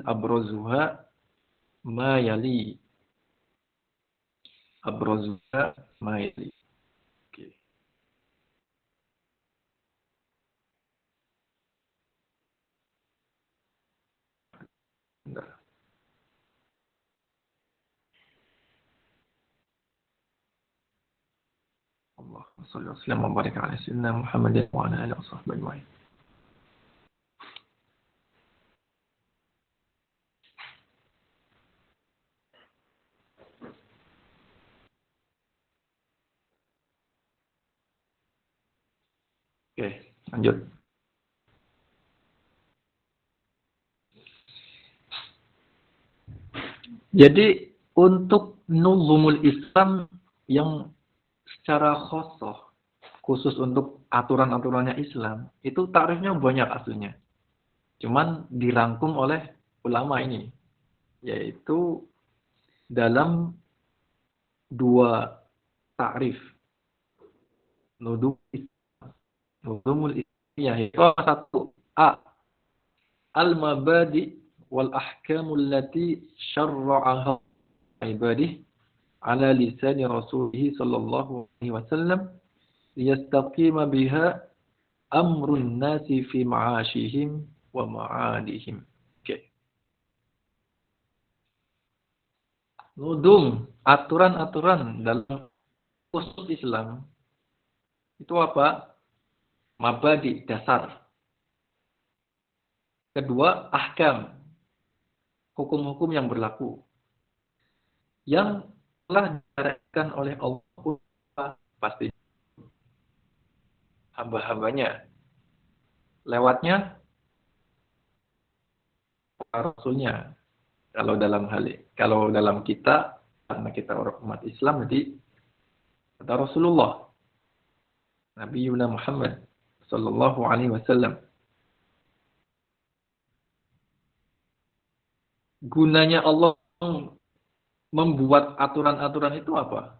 abrazuha ma yali. Abrazuha ma yali. Oke. Bentar. Allahumma shalli wa sallim wa barik ala sayyidina Muhammadin wa ala alihi wa sahbihi ajma'in. Oke, lanjut. Jadi untuk nuzumul Islam yang secara khusus untuk aturan-aturannya Islam, itu takrifnya banyak aslinya. Cuman dirangkum oleh ulama ini, yaitu dalam dua takrif. Nuzumul Islam yaitu satu A. Al-mabadi wal ahkamul lati syarra'aha ibadih ala lisani rasulih sallallahu alaihi wasallam liyastaqima biha amrun nasi fi ma'ashihim wa ma'adihim. Oke. Nudum, aturan-aturan dalam khusus Islam itu apa? Mabadi, dasar. Kedua, ahkam, hukum-hukum yang berlaku. Yang telah disyariatkan oleh Allah pasti hamba-hambanya. Lewatnya Rasulnya. Kalau dalam kita, karena kita orang umat Islam, jadi kata Rasulullah, Nabi Yuna Muhammad Sallallahu Alaihi Wasallam. Gunanya Allah membuat aturan-aturan itu apa?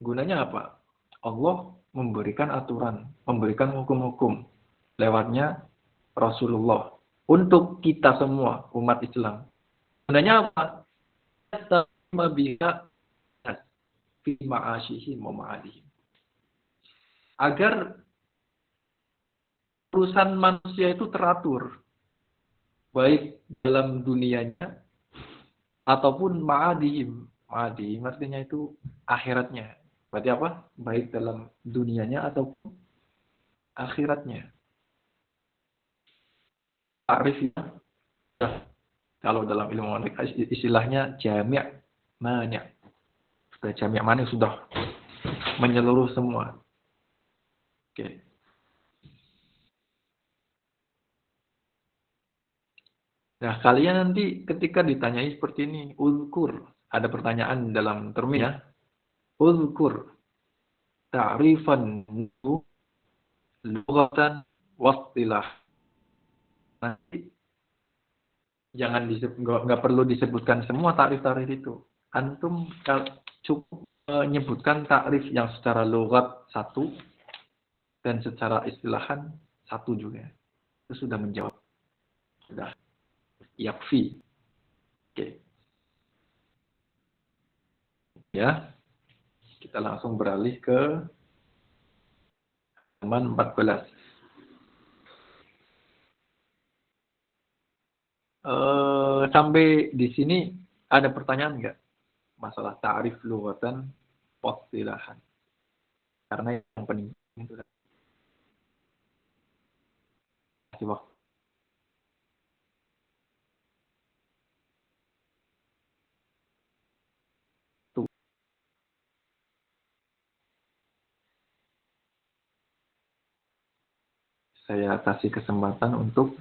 Gunanya apa? Allah memberikan aturan, memberikan hukum-hukum lewatnya Rasulullah untuk kita semua umat Islam. Gunanya apa? Fi ma'ashihim wa ma'adihim. Agar urusan manusia itu teratur, baik dalam dunianya ataupun ma'adihim. Ma'adihim artinya itu akhiratnya. Berarti apa? Baik dalam dunianya ataupun akhiratnya. Ta'rifnya, kalau dalam ilmu istilahnya jami' mani'. Sudah jami' mani' sudah menyeluruh semua. Oke. Nah, kalian nanti ketika ditanyai seperti ini, uzkur, ada pertanyaan dalam termin ya. Uzkur ta'rifan lughatan wastilah. Nanti jangan nggak perlu disebutkan semua takrif-takrif itu. Antum cukup menyebutkan takrif yang secara lughat satu dan secara istilahan satu juga. Itu sudah menjawab. Sudah yakfi. Oke. Ya. Kita langsung beralih ke halaman 14. Sampai di sini ada pertanyaan nggak? Masalah ta'rif lughatan wastilahan. Karena yang penting itu kasih waktu. Saya kasih kesempatan untuk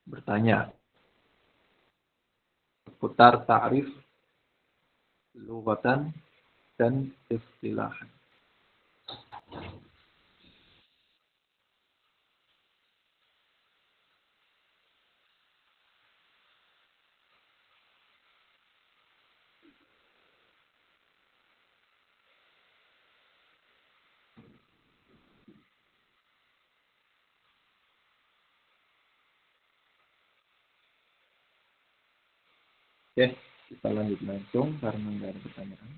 bertanya seputar ta'rif lughatan dan istilahan. Oke, kita lanjut langsung karena nggak ada pertanyaan.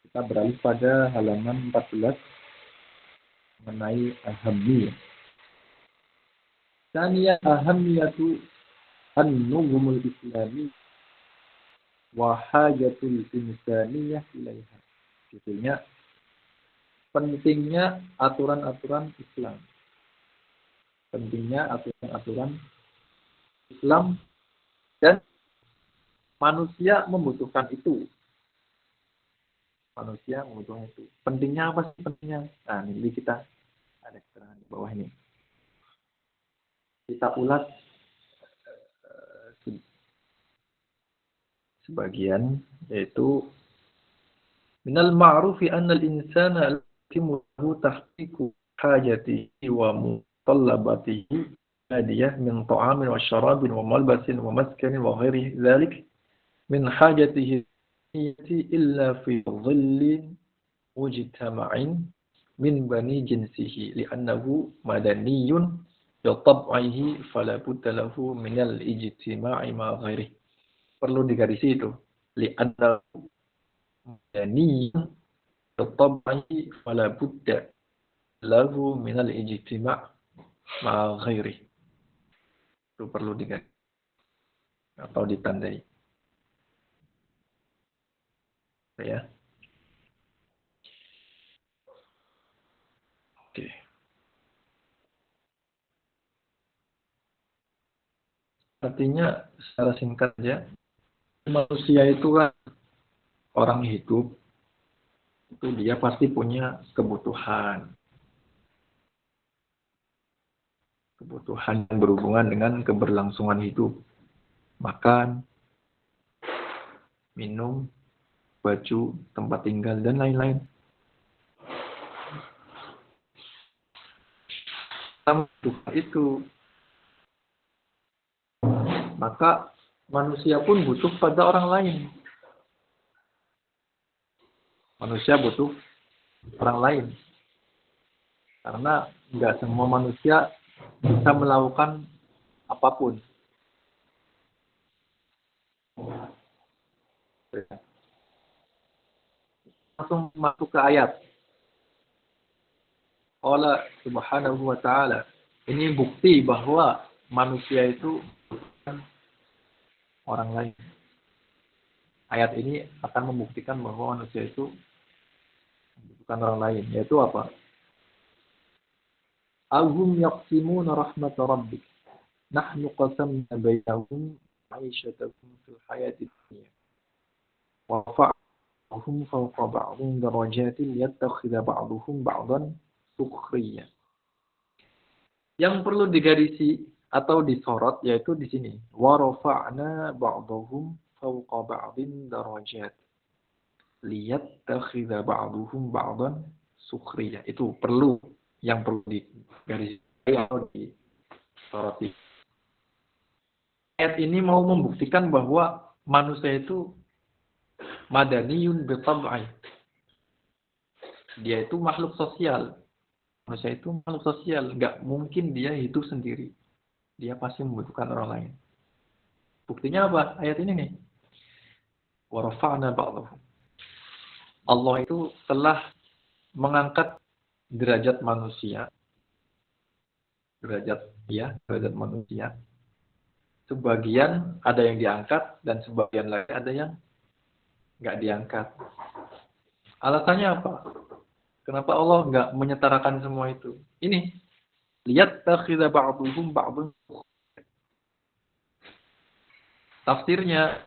Kita beralih pada halaman 14 mengenai ahamiyah. Tanya ahamiyatu an-nuzumul islami wa hajatul insaniyah ilaiha. Judulnya pentingnya aturan-aturan Islam. Pentingnya aturan-aturan Islam dan manusia membutuhkan itu. Manusia membutuhkan itu. Pentingnya apa sih pentingnya? Nah, ini kita ada keterangan di bawah ini. Kita ulas sebagian, yaitu minal ma'rufi anna al-insana al-timu tahqiqu hajatihi wa mutallabatihi hadiyah min ta'amin wa syarabin wa malbasin wa maskanin wa ghairi dzalik min hajatihi illa fi dhillin mujtama'in min bani jinsihi li'annahu madaniyun bitab'ihi fala budda lahu min al-ijtima'i ma ghairihi. Perlu digarisi itu li'annahu madaniyun bitab'ihi fala budda lahu min al-ijtima' ma ghairihi. Itu perlu digarisi atau ditandai. Ya. Oke. Artinya secara singkat ya, manusia itu kan orang hidup, itu dia pasti punya kebutuhan. Kebutuhan yang berhubungan dengan keberlangsungan hidup. Makan, minum, baju, tempat tinggal, dan lain-lain. Itu. Maka manusia pun butuh pada orang lain. Manusia butuh orang lain. Karena nggak semua manusia bisa melakukan apapun. Langsung masuk ke ayat. Allah Subhanahu wa ta'ala. Ini bukti bahwa manusia itu bukan orang lain. Ayat ini akan membuktikan bahwa manusia itu bukan orang lain. Yaitu apa? Ahum yaqsimuna rahmat rabbik. Nahnu qasamna bainahum ma'ishatahum fil hayati dunya. Wa rafa'ahum fawqa ba'dhin darajatin yattakhidha ba'duhum ba'dhan sukhriya. Yang perlu digarisi atau disorot yaitu di sini. Wa rafa'na ba'dahum fawqa ba'dhin darajat. Liyattakhidha ba'duhum ba'dhan sukhriya. Itu yang perlu digarisi atau disoroti. Ayat ini mau membuktikan bahwa manusia itu madaniyun bitab'i. Dia itu makhluk sosial. Manusia itu makhluk sosial, nggak mungkin dia hidup sendiri. Dia pasti membutuhkan orang lain. Buktinya apa? Ayat ini nih. Wa rafa'na ba'dahum. Allah itu telah mengangkat derajat manusia. Derajat manusia. Sebagian ada yang diangkat dan sebagian lain ada yang nggak diangkat. Alasannya apa? Kenapa Allah nggak menyetarakan semua itu? Ini, lihat takhidha ba'duhum ba'dun. Tafsirnya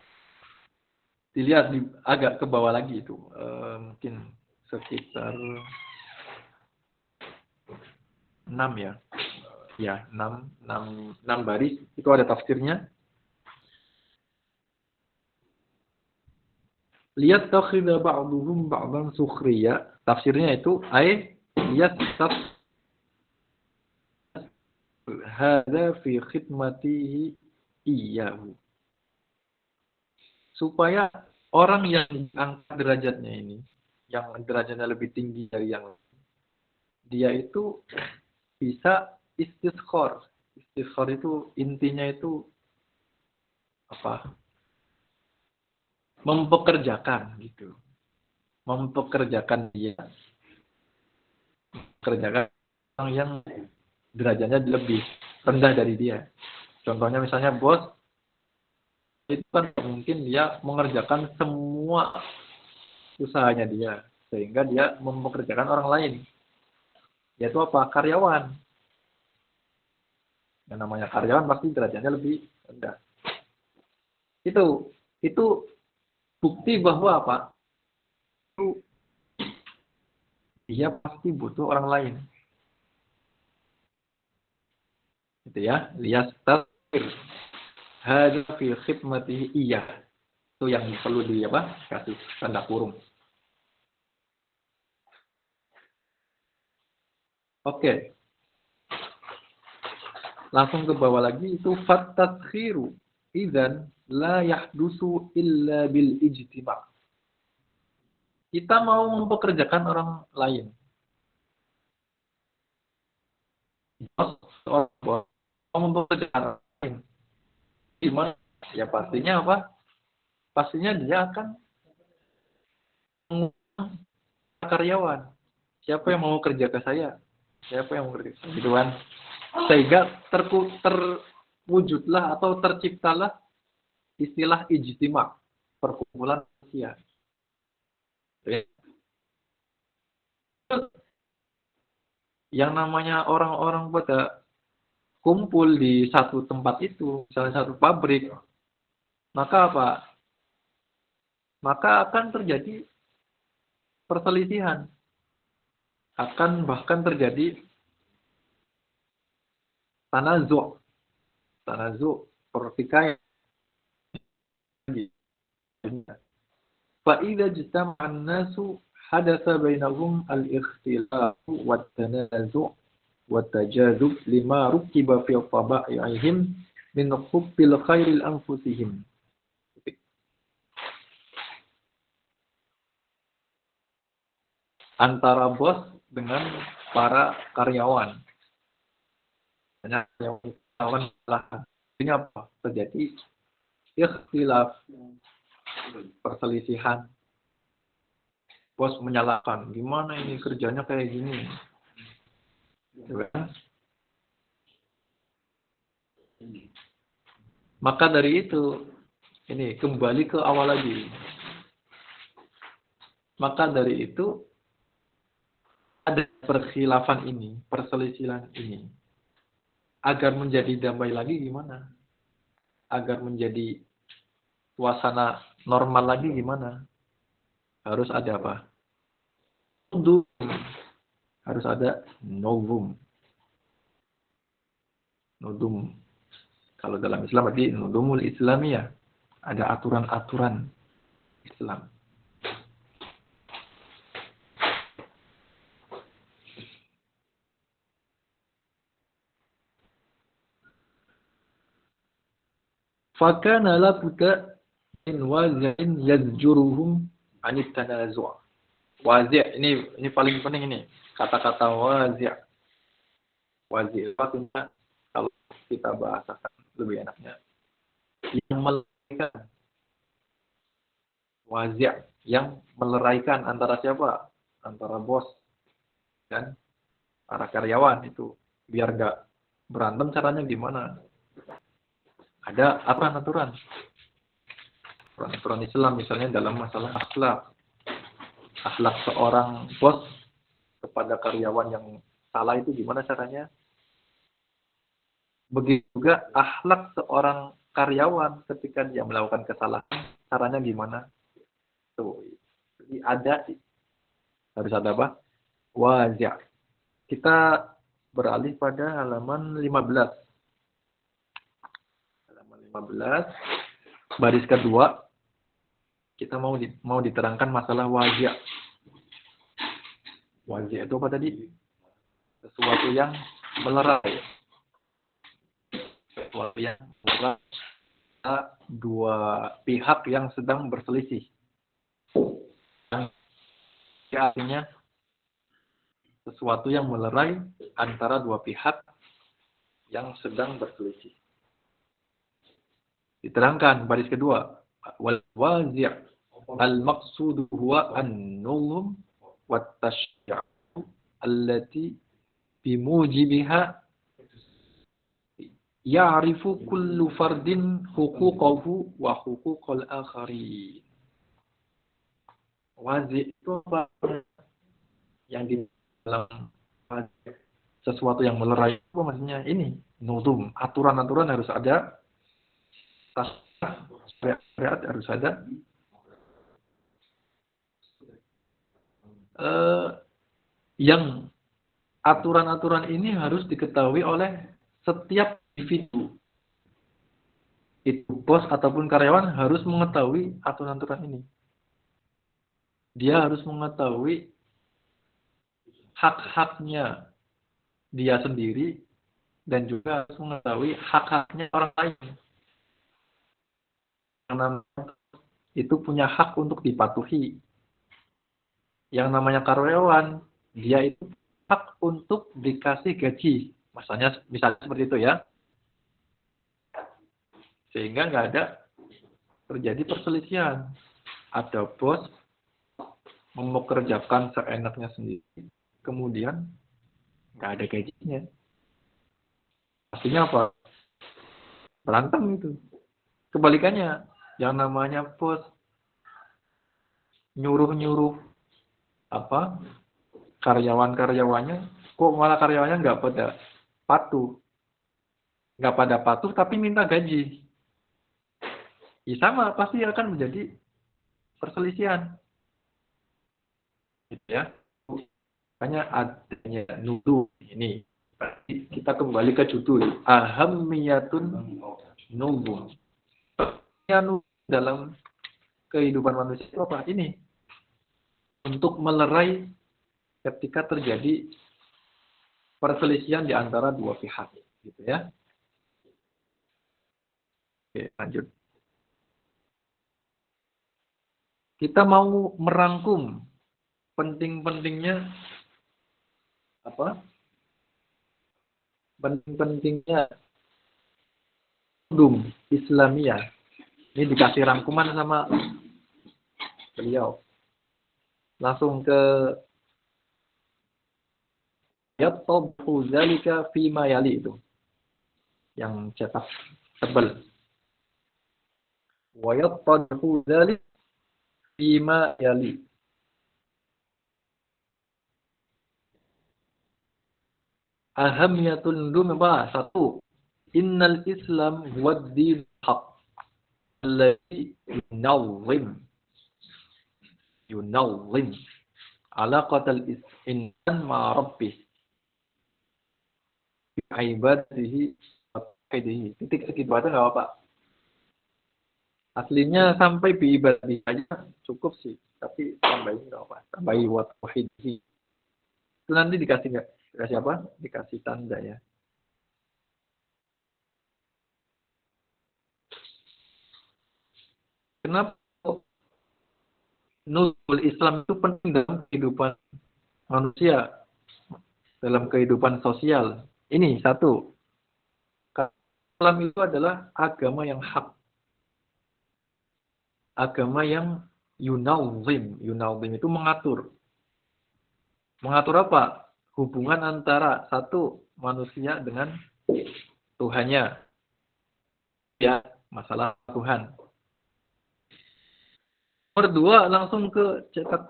dilihat agak ke bawah lagi itu, mungkin sekitar 6 ya. Ya, 6 baris itu ada tafsirnya. Lihat takhidha ba'duhum ba'dan sukhriya. Tafsirnya itu lihat hada fi khidmatihi iyyahu. Supaya orang yang angkat derajatnya ini, yang derajatnya lebih tinggi dari yang lain, dia itu bisa istiskhar. Istiskhar itu intinya itu apa? mempekerjakan gitu. Mempekerjakan dia. Kerjakan orang yang derajatnya lebih rendah dari dia. Contohnya misalnya bos, itu kan mungkin dia mengerjakan semua usahanya dia. Sehingga dia mempekerjakan orang lain. Yaitu apa? Karyawan. Yang namanya karyawan pasti derajatnya lebih rendah. Itu bukti bahwa apa? Itu dia pasti butuh orang lain. Gitu ya. Liyastabir. Hadza fi khidmatihi iya. Itu yang perlu di apa? Kasih tanda kurung. Oke. Langsung ke bawah lagi itu fatathiru idzan la yahdusu illa bil ijtima'. Kita mau mempekerjakan orang lain. Mau mempekerjakan orang lain. Gimana? Ya pastinya apa? Pastinya dia akan mengundang karyawan. Siapa yang mau kerja ke saya? Siapa yang mau kerja? Gitu kan? Sehingga terwujudlah atau terciptalah istilah ijtima', perkumpulan manusia. Yang namanya orang-orang pada kumpul di satu tempat itu, misalnya satu pabrik, maka apa? Maka akan terjadi perselisihan. Akan bahkan terjadi tanazu', pertikaian. فإذا اجتمع الناس حدث بينهم الاختلاف والتنازع والتجاذب لما ركب في طبائعهم من حب الخير لأنفسهم. Antara bos dengan para karyawan. Hanya karyawan lah. Ini apa? Terjadi ikhtilaf, perselisihan. Bos menyalahkan, gimana ini kerjanya kayak gini. Maka dari itu, ini kembali ke awal lagi. Maka dari itu, ada perkhilafan ini, perselisihan ini. Agar menjadi damai lagi gimana? Agar menjadi suasana normal lagi gimana? Harus ada apa? Nudum. Harus ada novum. Nudum. Kalau dalam Islam berarti nudumul Islamiyah. Ada aturan-aturan Islam. Fakana la buta min wazi'in yazjuruhum anit tanazu'. Wazi' ini paling penting ini. Kata-kata wazi'. Wazi' artinya kalau kita bahasakan lebih enaknya yang meleraikan. Wazi' yang meleraikan antara siapa? Antara bos dan para karyawan itu. Biar gak berantem caranya gimana? Ada aturan-aturan Islam misalnya dalam masalah akhlak seorang bos kepada karyawan yang salah itu gimana caranya? Begitu juga akhlak seorang karyawan ketika dia melakukan kesalahan caranya gimana? Tuh. Jadi harus ada apa? Wajah. Kita beralih pada halaman 15. Halaman 15 baris kedua kita mau diterangkan masalah wajah. Wajah itu apa tadi? Sesuatu yang melerai. Sesuatu yang melerai. Dua pihak yang sedang berselisih. Artinya sesuatu yang melerai antara dua pihak yang sedang berselisih. Diterangkan baris kedua. Wal wazi'. Al-maqsudu huwa an-nuzum wat-tasyri'u allati bimujibiha ya'rifu kullu fardin huquqahu wa huquqal akharin. Wajib itu apa? Yang di dalam sesuatu yang melerai itu maksudnya ini nuzum, aturan-aturan harus ada, syariat harus ada. Yang aturan-aturan ini harus diketahui oleh setiap individu. Itu bos ataupun karyawan harus mengetahui aturan-aturan ini. Dia harus mengetahui hak-haknya dia sendiri dan juga harus mengetahui hak-haknya orang lain. Karena itu punya hak untuk dipatuhi. Yang namanya karyawan, dia itu hak untuk dikasih gaji. Misalnya seperti itu ya. Sehingga nggak ada terjadi perselisihan. Ada bos mempekerjakan seenaknya sendiri, kemudian nggak ada gajinya. Pastinya apa? Berantem itu. Kebalikannya, yang namanya bos nyuruh-nyuruh karyawan-karyawannya, kok malah karyawannya nggak pada patuh tapi minta gaji. Ya sama, pasti akan menjadi perselisihan. Gitu ya. Makanya adanya nudu ini. Kita kembali ke judul ahammiyatun nuzum. Dalam kehidupan manusia itu apa? Ini untuk melerai ketika terjadi perselisihan di antara dua pihak, gitu ya. Oke, lanjut. Kita mau merangkum penting-pentingnya penting-pentingnya nuzum Islamiyah. Ini dikasih rangkuman sama beliau. Langsung ke yattabu zalika fima yali itu. Yang cetak tebal. Wa yattabu zalika fima yali. Ahamiyatul nuzum apa? 1. Innal Islam huwa ad-din haq alladhi yunawwim alaqatal insan ma rabbih bi ibadihi wa tauhidihi. Titik segitu aja enggak apa-apa. Aslinya sampai bi ibadihi aja cukup sih, tapi tambahin enggak apa. Tambahi wa tauhidihi. Itu nanti dikasih apa? Dikasih tanda ya. Kenapa nuzul Islam itu penting dalam kehidupan manusia, dalam kehidupan sosial? Ini 1. Islam itu adalah agama yang hak. Agama yang yunawwim. Yunawwim itu mengatur. Mengatur apa? Hubungan antara manusia dengan Tuhannya. Ya, masalah Tuhan. Nomor 2, langsung ke cetak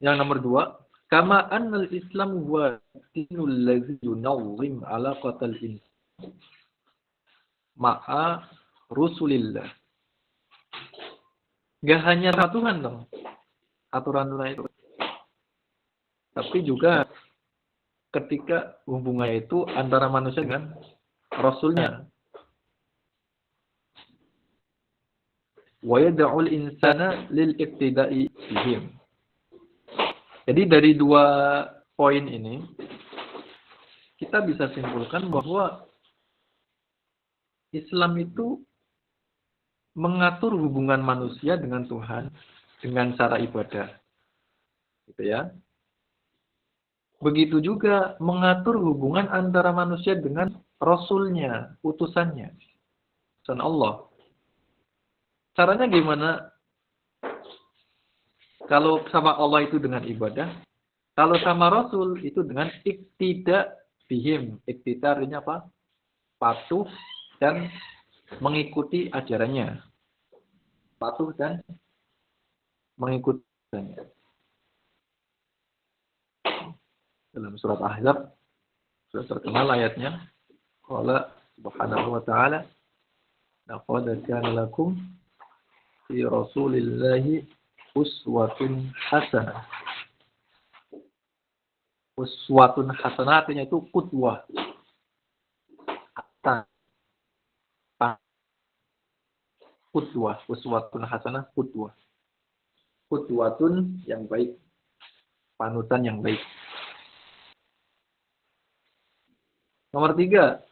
yang nomor 2. Kama annal Islam huwa dinul ladzi yunawwim alaqatal insan ma'a rusulillah. Gak hanya Tuhan dong aturan-aturan itu, tapi juga ketika hubungannya itu antara manusia dengan Rasulnya. Wa yad'ul insana lil iqtida'i bihim. Jadi dari 2 poin ini kita bisa simpulkan bahwa Islam itu mengatur hubungan manusia dengan Tuhan dengan cara ibadah. Gitu ya. Begitu juga mengatur hubungan antara manusia dengan Rasulnya, utusannya. Utusan Allah. Caranya gimana? Kalau sama Allah itu dengan ibadah, kalau sama Rasul itu dengan iktida bihim. Iktida artinya apa? Patuh dan mengikuti ajarannya. Patuh dan mengikuti ajarannya. Dalam surat Ahzab sudah terkenal ayatnya. Qala subhanahu wa ta'ala laqad kana lakum fi rasulillahi uswatun hasanah. Uswatun hasanah artinya itu qudwah. Qudwah, uswatun hasanah qudwah. Qudwatun yang baik, panutan yang baik. Nomor 3,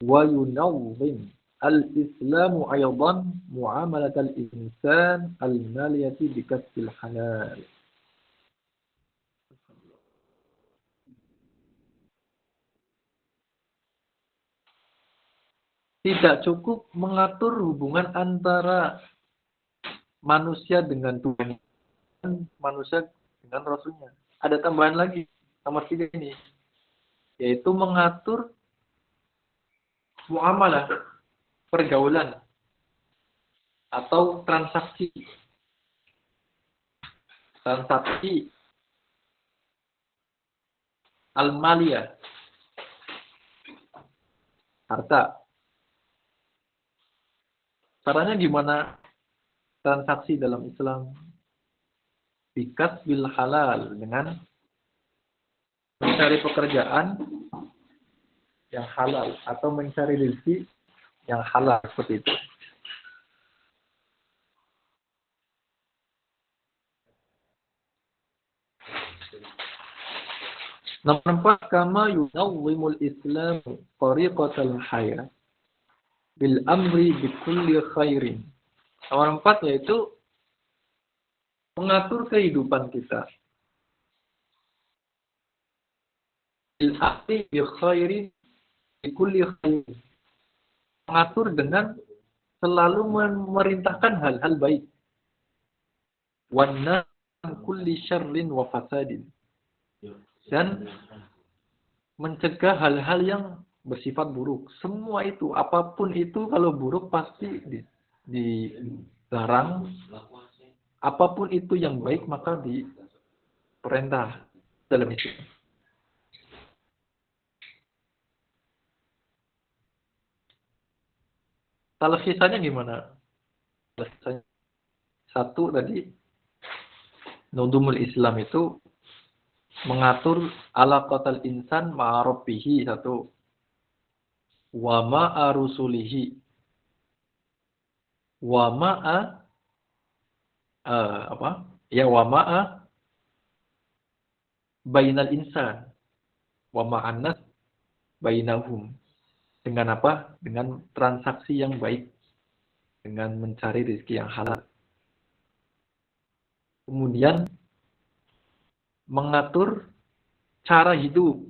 wa yunawwim al-islamu aydan muamalat al-insan al-maliyati bikasbil halal. Tidak cukup mengatur hubungan antara manusia dengan Tuhan dan manusia dengan Rasulnya. Ada tambahan lagi, nomor 3 ini, yaitu mengatur muamalah, pergaulan, atau transaksi al-maliyah, harta. Caranya gimana transaksi dalam Islam? Bikas bil halal, dengan mencari pekerjaan yang halal atau mencari rezeki yang halal, seperti itu. Nomor 4, kama yunawwimul Islam tariqatal hayat bil amri bi kulli khairin. Nomor 4 yaitu mengatur kehidupan kita bil amri bi khairin bi kulli khairin. Mengatur dengan selalu memerintahkan hal-hal baik. Wan nahy an kulli syarrin wa fasadin. Dan mencegah hal-hal yang bersifat buruk. Semua itu, apapun itu, kalau buruk pasti dilarang. Apapun itu yang baik maka diperintah dalam Islam. Talkhisannya gimana? Talkhisannya 1 tadi, nudumul Islam itu mengatur alaqatal insan ma'a rabbihi, 1, wa ma'a rusulihi, wa ma'a wa ma'a bainal insan wa ma'an nas bainahum. Dengan apa? Dengan transaksi yang baik, dengan mencari rezeki yang halal. Kemudian mengatur cara hidup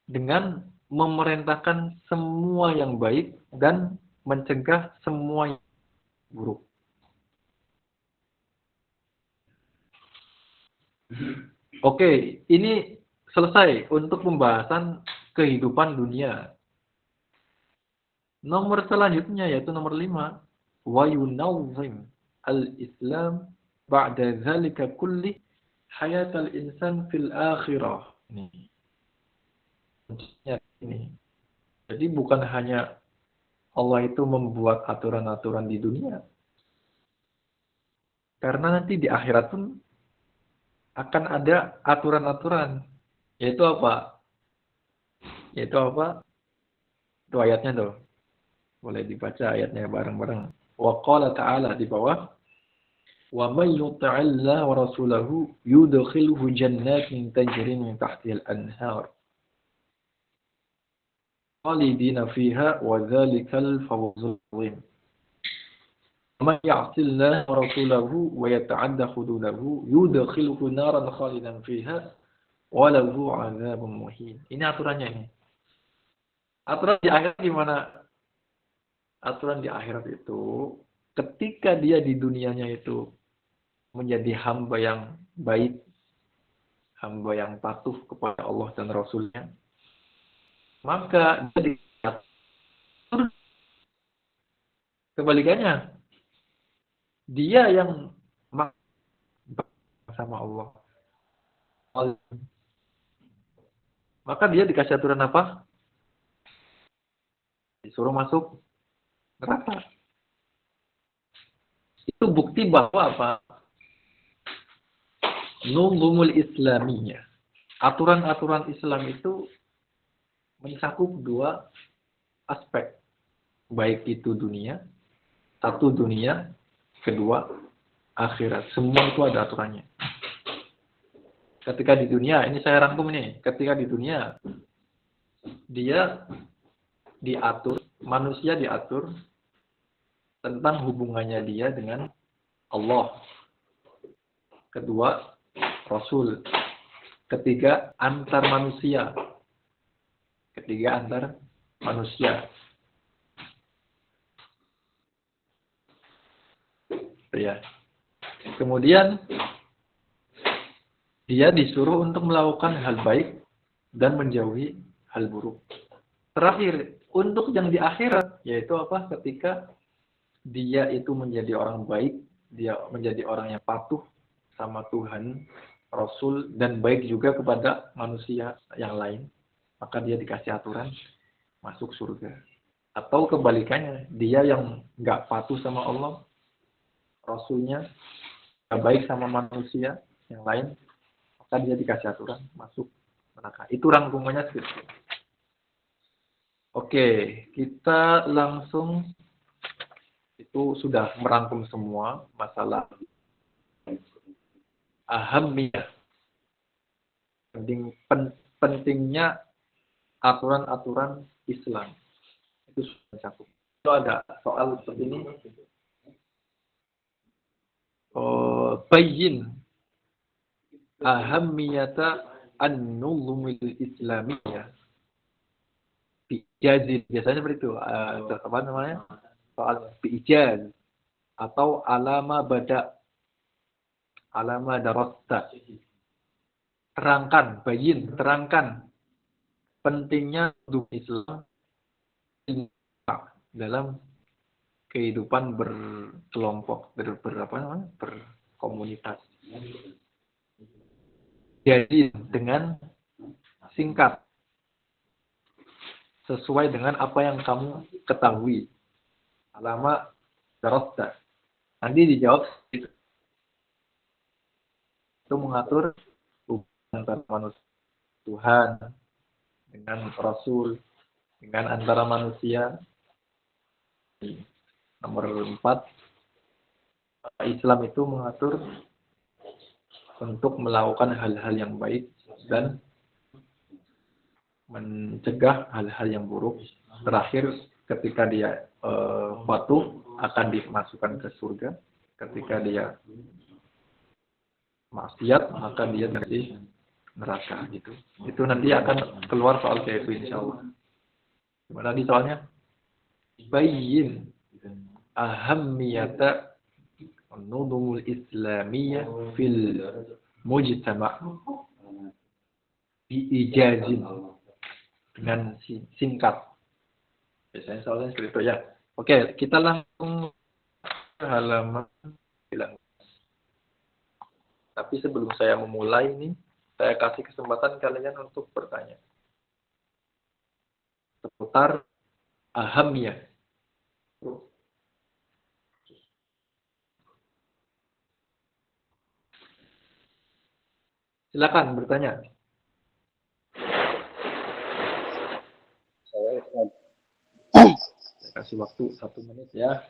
dengan memerintahkan semua yang baik dan mencegah semua yang buruk. Oke, ini selesai untuk pembahasan kehidupan dunia. Nomor selanjutnya yaitu nomor 5, wa yunawwim al-Islam ba'da dzalika kulli hayatal insan fil akhirah. Ini. Jadi bukan hanya Allah itu membuat aturan-aturan di dunia. Karena nanti di akhirat pun akan ada aturan-aturan. Yaitu apa? Yaitu apa? Itu ayatnya tuh. Boleh dibaca ayatnya bareng-bareng. Wa qala ta'ala di bawah. Wa may yuti'illah wa rasulahu yudkhilhu jannatin tajri min tahtiha al-anhar. Khalidina fiha wa dzalikal fawzul 'azim. Man ya'sillah wa rasulahu wa yata'adda hududahu yudkhilhu naran khalidan fiha wa lahu 'adzabun muhin. Ini aturannya ini. Aturan di akhirat gimana? Aturan di akhirat itu ketika dia di dunianya itu menjadi hamba yang baik, hamba yang patuh kepada Allah dan Rasulnya, maka dia diatur kebalikannya. Dia yang sama Allah, maka dia dikasih aturan apa? Disuruh masuk neraka. Itu bukti bahwa apa? Nuzumul Islamiyah. Aturan-aturan Islam itu mencakup dua aspek. Baik itu dunia, satu dunia, kedua akhirat. Semua itu ada aturannya. Ketika di dunia, ini saya rangkum nih. Ketika di dunia, dia diatur, manusia diatur tentang hubungannya dia dengan Allah. Kedua, Rasul. Ketiga, antar manusia. Ketiga, antar manusia. Ya. Kemudian, dia disuruh untuk melakukan hal baik dan menjauhi hal buruk. Terakhir, untuk yang di akhirat, yaitu apa? Ketika dia itu menjadi orang baik, dia menjadi orang yang patuh sama Tuhan, Rasul, dan baik juga kepada manusia yang lain, maka dia dikasih aturan masuk surga. Atau kebalikannya, dia yang nggak patuh sama Allah, Rasulnya, nggak baik sama manusia yang lain, maka dia dikasih aturan masuk neraka. Itu rangkumannya seperti itu. Oke, kita langsung, itu sudah merangkum semua masalah ahamiyah, pentingnya aturan-aturan Islam. Itu sudah mencakup. Itu ada soal seperti ini. Bayyin ahamiyata an-nuzumil islamiyah. Bijazin, biasanya seperti itu. Apa namanya? Soal bijaz atau alama darasta. Terangkan, bayyin, terangkan pentingnya Islam dalam kehidupan berkelompok, berkomunitas. Jadi dengan singkat, sesuai dengan apa yang kamu ketahui. Alama darasta. Nanti dijawab itu mengatur hubungan antara manusia Tuhan dengan Rasul, dengan antara manusia. Nomor 4, Islam itu mengatur untuk melakukan hal-hal yang baik dan mencegah hal-hal yang buruk. Terakhir, ketika dia patuh akan dimasukkan ke surga. Ketika dia maksiat, maka dia dari neraka gitu. Itu nanti akan keluar soal kayak itu insya Allah. Gimana tadi soalnya? Bayyin ahammiyata nuzumul islamiyah fil mujtama' biijazin, dengan singkat. Biasanya soalnya seperti itu ya. Oke, kita langsung ke halaman 9. Tapi sebelum saya memulai ini, saya kasih kesempatan kalian untuk bertanya seputar ahamiyah. Silakan bertanya. Saya kasih waktu 1 menit ya.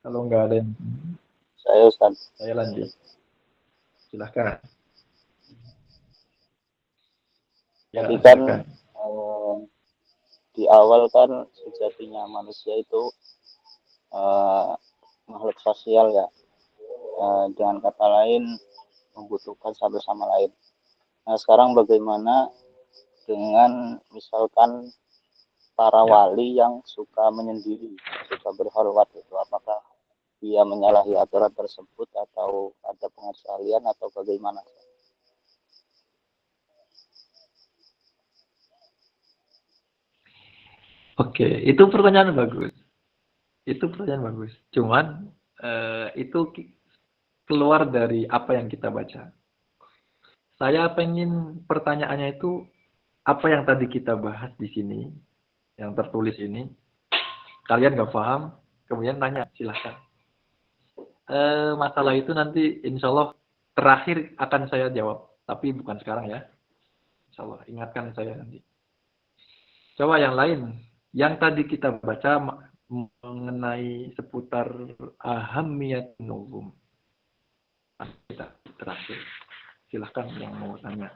Kalau nggak ada yang... Saya lanjut. Silakan. Ya, jadi kan di awal kan sejatinya manusia itu makhluk sosial ya, dengan kata lain membutuhkan satu sama lain. Nah sekarang bagaimana dengan misalkan para wali yang suka menyendiri, suka berkhalwat itu, apakah dia menyalahi aturan tersebut atau ada pengecualian atau bagaimana? Oke, itu pertanyaan bagus. Itu pertanyaan bagus. Cuman itu keluar dari apa yang kita baca. Saya pengen pertanyaannya itu apa yang tadi kita bahas di sini, yang tertulis ini. Kalian nggak paham, kemudian nanya, silahkan. Masalah itu nanti insya Allah terakhir akan saya jawab, tapi bukan sekarang ya. Insya Allah ingatkan saya nanti. Coba yang lain, yang tadi kita baca mengenai seputar ahamiyat nuzum. Kita terakhir. Silahkan yang mau tanya.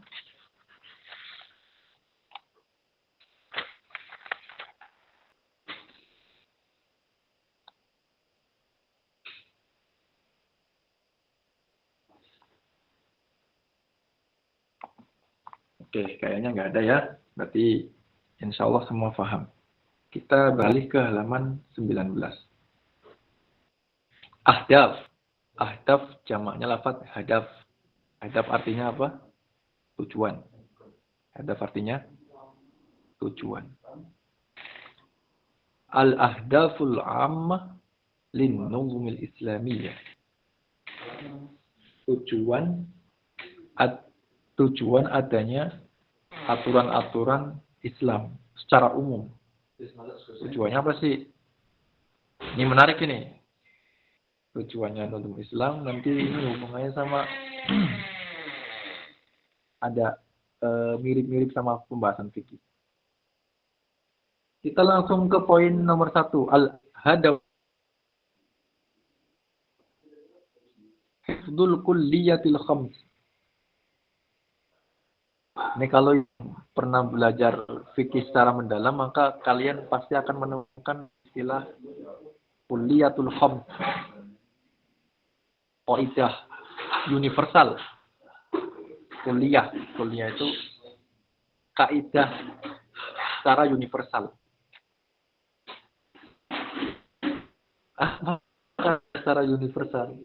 Oke, kayaknya nggak ada ya. Berarti insya Allah semua paham. Kita beralih ke halaman 19. Ahdaf. Ahdaf jamaknya lafaz hadaf. Hadaf artinya apa? Tujuan. Hadaf artinya tujuan. Al-ahdaful ammah linnuzumil islamiyah. Tujuan adanya aturan-aturan Islam secara umum. Tujuannya apa sih? Ini menarik ini. Tujuannya nuzum Islam nanti ini hubungannya sama ada mirip-mirip sama pembahasan fikih. Kita langsung ke poin nomor 1. Al-hadaf hifdzul kulliyatil khams. Ini kalau pernah belajar fikih secara mendalam, maka kalian pasti akan menemukan istilah kulliyatul khams. Qaidah universal. Kuliah itu kaidah secara universal. Secara universal.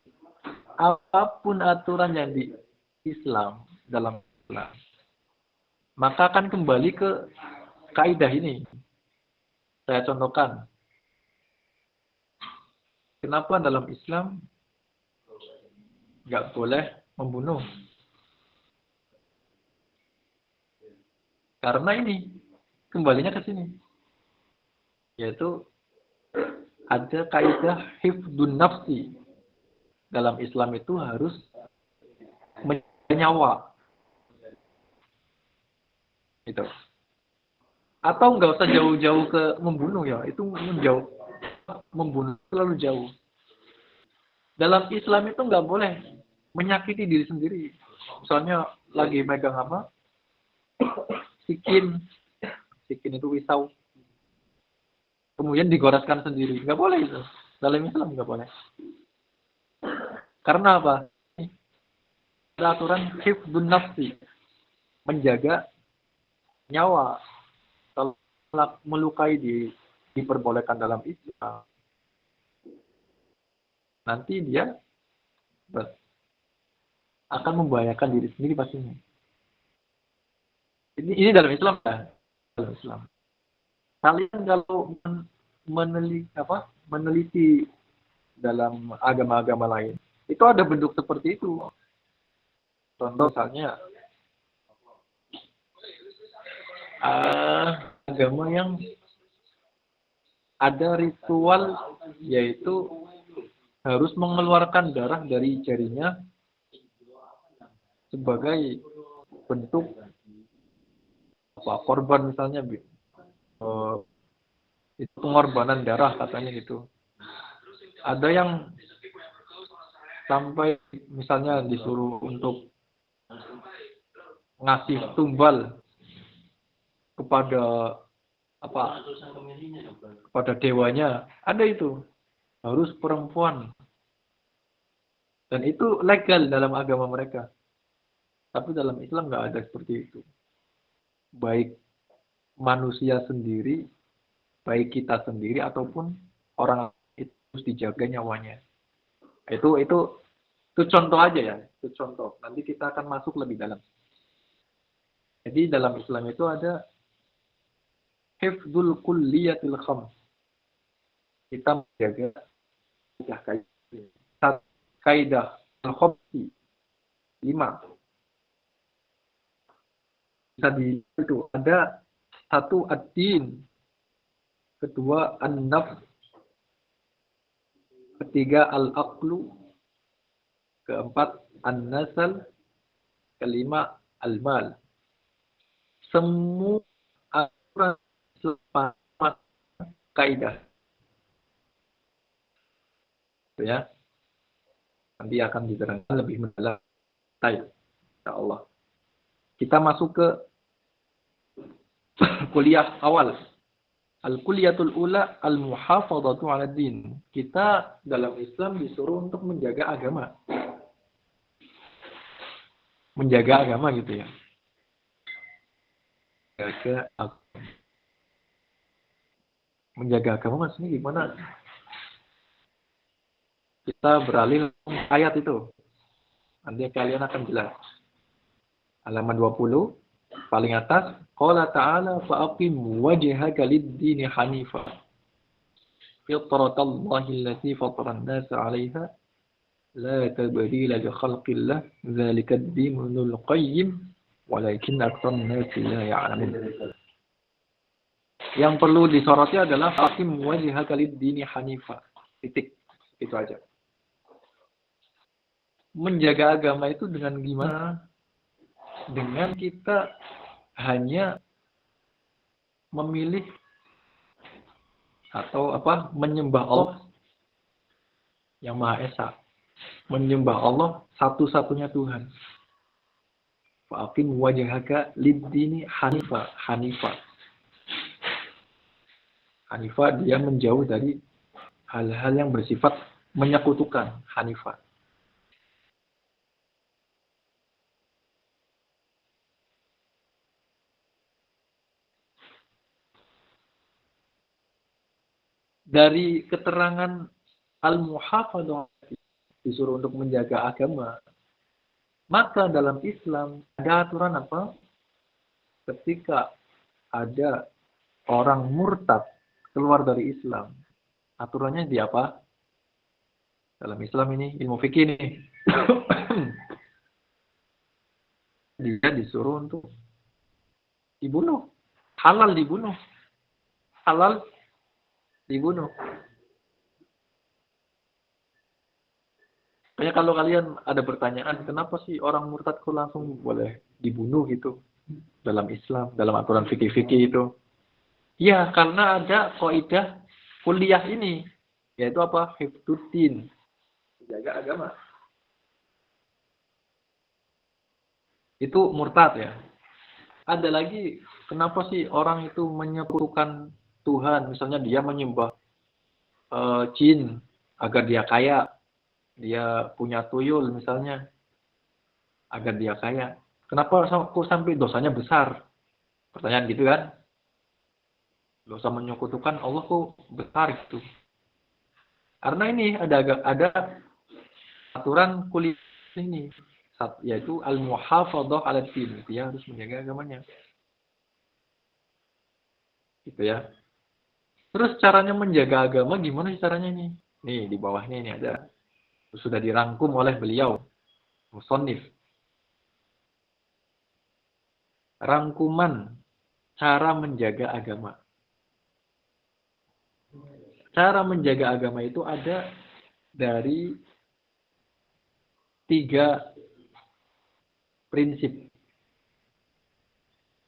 Apapun aturan yang di Islam dalam Islam, maka akan kembali ke kaidah ini. Saya contohkan. Kenapa dalam Islam nggak boleh membunuh? Karena ini kembalinya ke sini, yaitu ada kaidah hifdun nafsi. Dalam Islam itu harus menyawa. Itu. Atau nggak usah jauh-jauh ke membunuh ya, itu menjauh. Membunuh terlalu jauh. Dalam Islam itu nggak boleh menyakiti diri sendiri. Misalnya lagi megang apa? Sikin itu pisau. Kemudian digoreskan sendiri. Nggak boleh itu. Dalam Islam nggak boleh. Karena apa? Ada aturan hifdzun nafsi. Menjaga nyawa. Kalau melukai diperbolehkan dalam Islam. Nanti dia akan membahayakan diri sendiri pastinya. Ini dalam Islam ya. Dalam Islam. Kalian kalau meneliti dalam agama-agama lain, itu ada bentuk seperti itu. Contoh misalnya agama yang ada ritual yaitu harus mengeluarkan darah dari jarinya sebagai bentuk korban misalnya itu pengorbanan darah katanya gitu. Ada yang sampai misalnya disuruh untuk ngasih tumbal kepada kepada dewanya, ada itu, harus perempuan, dan itu legal dalam agama mereka. Tapi dalam Islam nggak ada seperti itu. Baik manusia sendiri, baik kita sendiri ataupun orang itu harus dijaga nyawanya. Itu contoh aja ya, itu contoh. Nanti kita akan masuk lebih dalam. Jadi dalam Islam itu ada hifdzul kulliyatil khams. Kita menjaga kaidah al-khamsi 5. Bisa di itu ada satu ad-din, kedua an-nafs, ketiga al-aqlu, keempat an-nasal, kelima al-mal. Semua aturan selepas kaidah. Ya. Nanti akan diterangkan lebih mendalam. Insyaallah. Kita masuk ke kuliah awal. Al-kuliyatul ula al-muhafadzatu 'ala din. Kita dalam Islam disuruh untuk menjaga agama. Menjaga agama gitu ya. Menjaga agama maksudnya gimana? Kita beralih ayat itu. Nanti kalian akan jelas. Halaman 20 paling atas, qala ta'ala fa'aqim wajhaka lid-din hanifa. Fitratallahi allati fatara an-nasa 'alayha la tabdila li khalqillah dzalika ad-dinul qayyim walakin aktsarun nasi la ya'lamun. Yang perlu disoroti adalah fa'aqim wajhaka lid-din hanifa. Titik. Itu aja. Menjaga agama itu dengan gimana? Dengan kita hanya memilih atau menyembah Allah yang Maha Esa. Menyembah Allah satu-satunya Tuhan. Fa'aqim wajhaka lid-dini hanifa. Hanifa dia menjauh dari hal-hal yang bersifat menyekutukan. Hanifa. Dari keterangan al-muhafadzah disuruh untuk menjaga agama, maka dalam Islam ada aturan apa? Ketika ada orang murtad keluar dari Islam, aturannya di apa? Dalam Islam ini ilmu fikih nih. Dia disuruh untuk dibunuh. Halal dibunuh. Kayak kalau kalian ada pertanyaan, kenapa sih orang murtad kok langsung boleh dibunuh gitu dalam Islam, dalam aturan fikih-fikih itu? Ya, karena ada kaidah kuliah ini, yaitu apa? Hifdzuddin, menjaga agama. Itu murtad ya. Ada lagi, kenapa sih orang itu menyekutukan Tuhan? Misalnya dia menyembah jin agar dia kaya, dia punya tuyul misalnya agar dia kaya. Kenapa kok sampai dosanya besar? Pertanyaan gitu kan? Dosa menyekutukan Allah kok besar gitu? Karena ini ada aturan kuliah ini, yaitu al-muhafadzah 'ala din. Dia harus menjaga agamanya. Gitu ya. Terus caranya menjaga agama gimana sih caranya ini? Nih di bawahnya ini ada. Sudah dirangkum oleh beliau, musannif. Rangkuman cara menjaga agama. Cara menjaga agama itu ada dari 3 prinsip.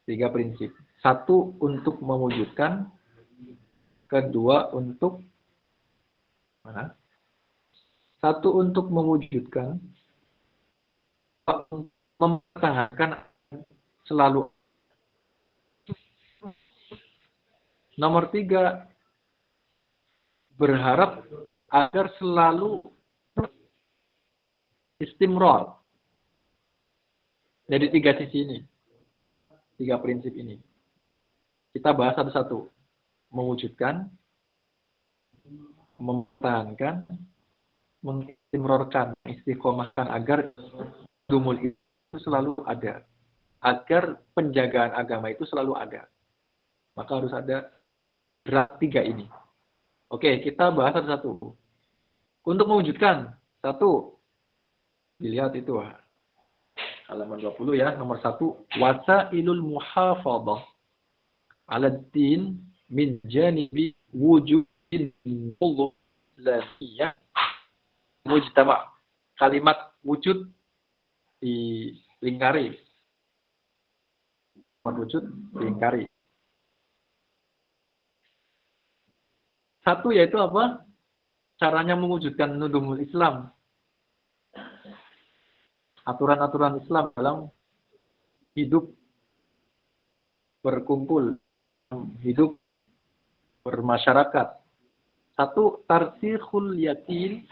3 prinsip. 1 untuk mewujudkan, kedua untuk mana? 1 untuk mewujudkan, mempertahankan selalu. Nomor 3, berharap agar selalu istimrar. Dari 3 sisi ini. 3 prinsip ini. Kita bahas satu-satu. Mewujudkan, mempertahankan, mengistimrorkan, istiqomahkan agar dumul itu selalu ada. Agar penjagaan agama itu selalu ada. Maka harus ada gerak 3 ini. Oke, kita bahas satu-satu. Untuk mewujudkan, satu, dilihat itu halaman 20 ya, nomor 1, wasailul muhafadhah 'ala din min janibi wujudin ladiyah mujtama. Kalimat wujud dilingkari. Wujud dilingkari. Satu yaitu apa? Caranya mewujudkan nudumul Islam. Aturan-aturan Islam dalam hidup berkumpul, hidup bermasyarakat. Satu, tarsikhul yakin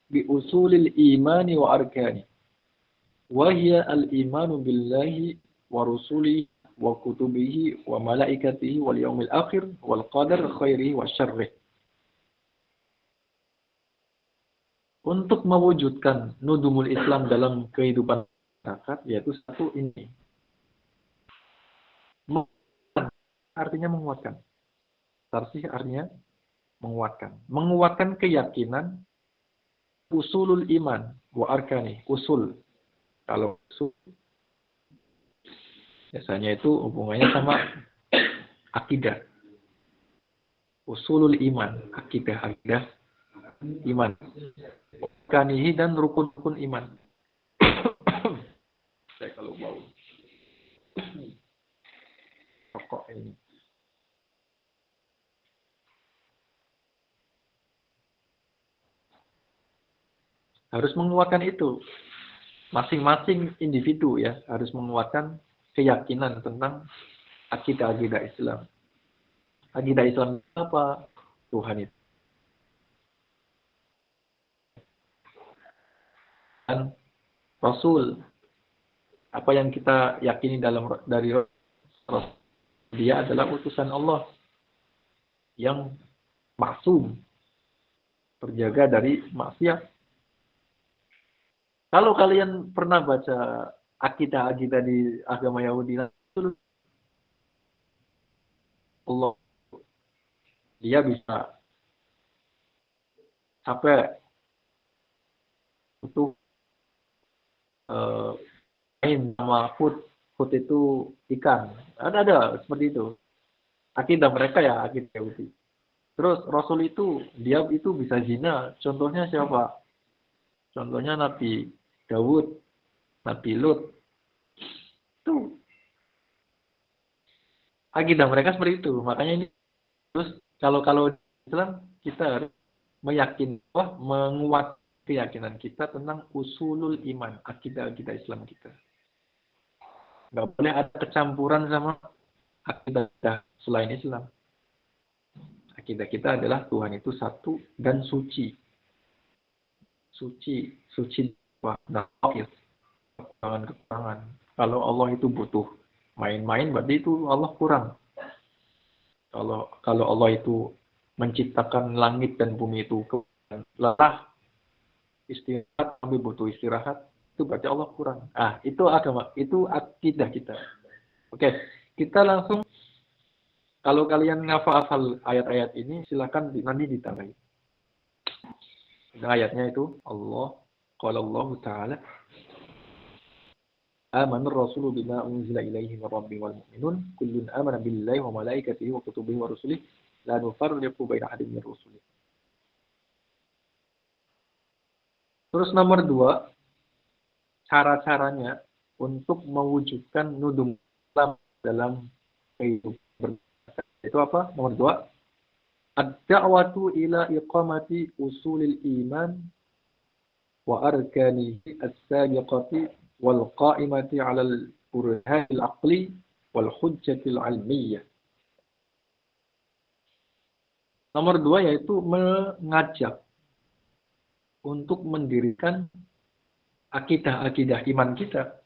bi usulil imani wa arkani. Wa hiya al-imanu billahi wa rusulihi wa kutubihi wa malaikatihi wal yaumil akhir wal qadar khairihi wa syarrih. Untuk mewujudkan nudumul Islam dalam kehidupan masyarakat, yaitu satu ini. Artinya menguatkan. Tarsih artinya menguatkan. Menguatkan keyakinan usulul iman wa arkani. Usul. Kalau usul biasanya itu hubungannya sama akidah. Usulul iman, akidah iman. Kanihi dan rukun-rukun iman. Saya kalau bau rokok ini. Harus menguatkan itu. Masing-masing individu ya harus menguatkan keyakinan tentang akidah Islam. Akidah Islam apa? Tuhan itu. Dan Rasul, apa yang kita yakini dari Rasul, dia adalah utusan Allah yang maksum, terjaga dari maksiat. Kalau kalian pernah baca akidah di agama Yahudi, Allah dia bisa sampai untuk main sama food itu ikan. Ada seperti itu. Akidah mereka ya akidah Yahudi. Terus Rasul itu dia itu bisa zina. Contohnya siapa? Contohnya Nabi Dawud, Nabi Lut. Itu akidah mereka seperti itu. Makanya ini terus kalau Islam kita harus meyakini, menguat keyakinan kita tentang usulul iman, akidah Islam kita. Nggak boleh ada kecampuran sama akidah selain Islam. Akidah kita adalah Tuhan itu satu dan suci. Suci kekurangan. Kalau Allah itu butuh main-main, berarti itu Allah kurang. Kalau Allah itu menciptakan langit dan bumi itu lelah, istirahat, sampai butuh istirahat, itu berarti Allah kurang. Itu agama, itu akidah kita. Oke, kita langsung, kalau kalian ngafal ayat-ayat ini, silakan nanti ditambahin. Ayatnya itu Allah, qala Allah Ta'ala, Amanur Rasulu bima unzila ilaihi min rabbi wal mu'minun kullun amana billahi wa malaikatihi wa kutubihi wa rusulihi la nufarriqu baina ahadin min rusulihi. Terus nomor 2, cara-caranya untuk mewujudkan nudum Islam dalam kehidupan. Itu apa? Nomor 2, ad-da'watu ila iqamati usulil iman wa arkanihi as-sabiqati wal qa'imati 'ala al-burhan al-aqli wal hujjati al-'ilmiyyah. Nomor 2 yaitu mengajak untuk mendirikan akidah iman kita.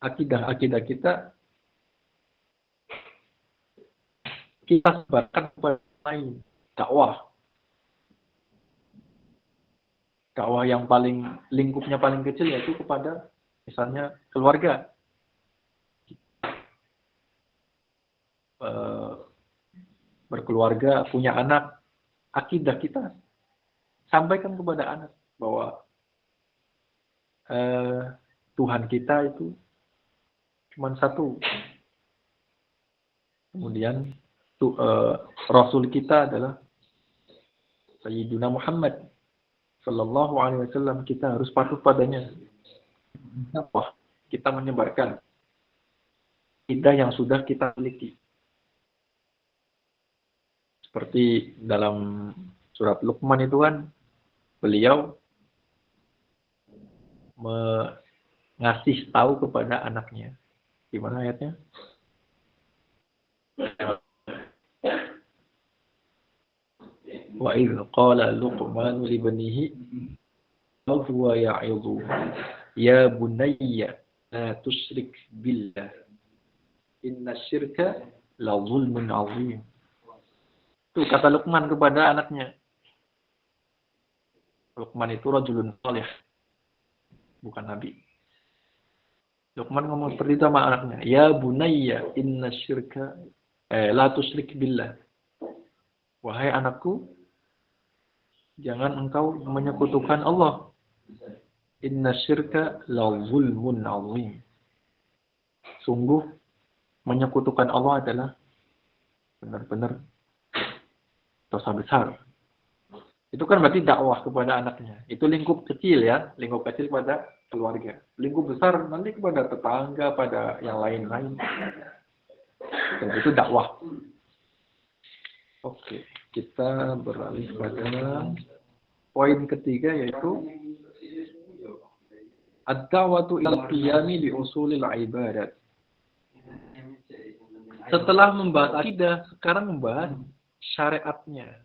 Akidah kita sebarkan kepada lain. dakwah. Dakwah yang paling lingkupnya paling kecil yaitu kepada misalnya keluarga. Berkeluarga, punya anak, akidah kita sampaikan kepada anak bahwa Tuhan kita itu cuma satu. Kemudian Rasul kita adalah Sayyidina Muhammad Sallallahu Alaihi Wasallam. Kita harus patuh padanya. Wah, kita menyebarkan akidah yang sudah kita miliki. Seperti dalam surat Luqman itu kan, beliau mengasih tahu kepada anaknya. Gimana ayatnya? Wa idh qala Luqman li banihi wa huwa ya'idhu ya bunayya la tusyrik billah inna syirka la zulmun 'azim. Itu kata Luqman kepada anaknya. Luqman itu rajulun salih, bukan nabi. Luqman ngomong seperti itu sama anaknya. Ya bunayya inna syirka la tusyrik billah. Wahai anakku, jangan engkau menyekutukan Allah. Inna syirka la zulmun 'azim. Sungguh menyekutukan Allah adalah benar-benar dosa besar. Itu kan berarti dakwah kepada anaknya. Itu lingkup kecil ya, lingkup kecil pada keluarga. Lingkup besar nanti kepada tetangga, pada yang lain-lain. Dan itu dakwah. Oke, kita beralih pada poin ketiga yaitu ad-da'watu ilal qiyami bi usulil ibadat. Setelah membahas akidah, sekarang membahas syariatnya,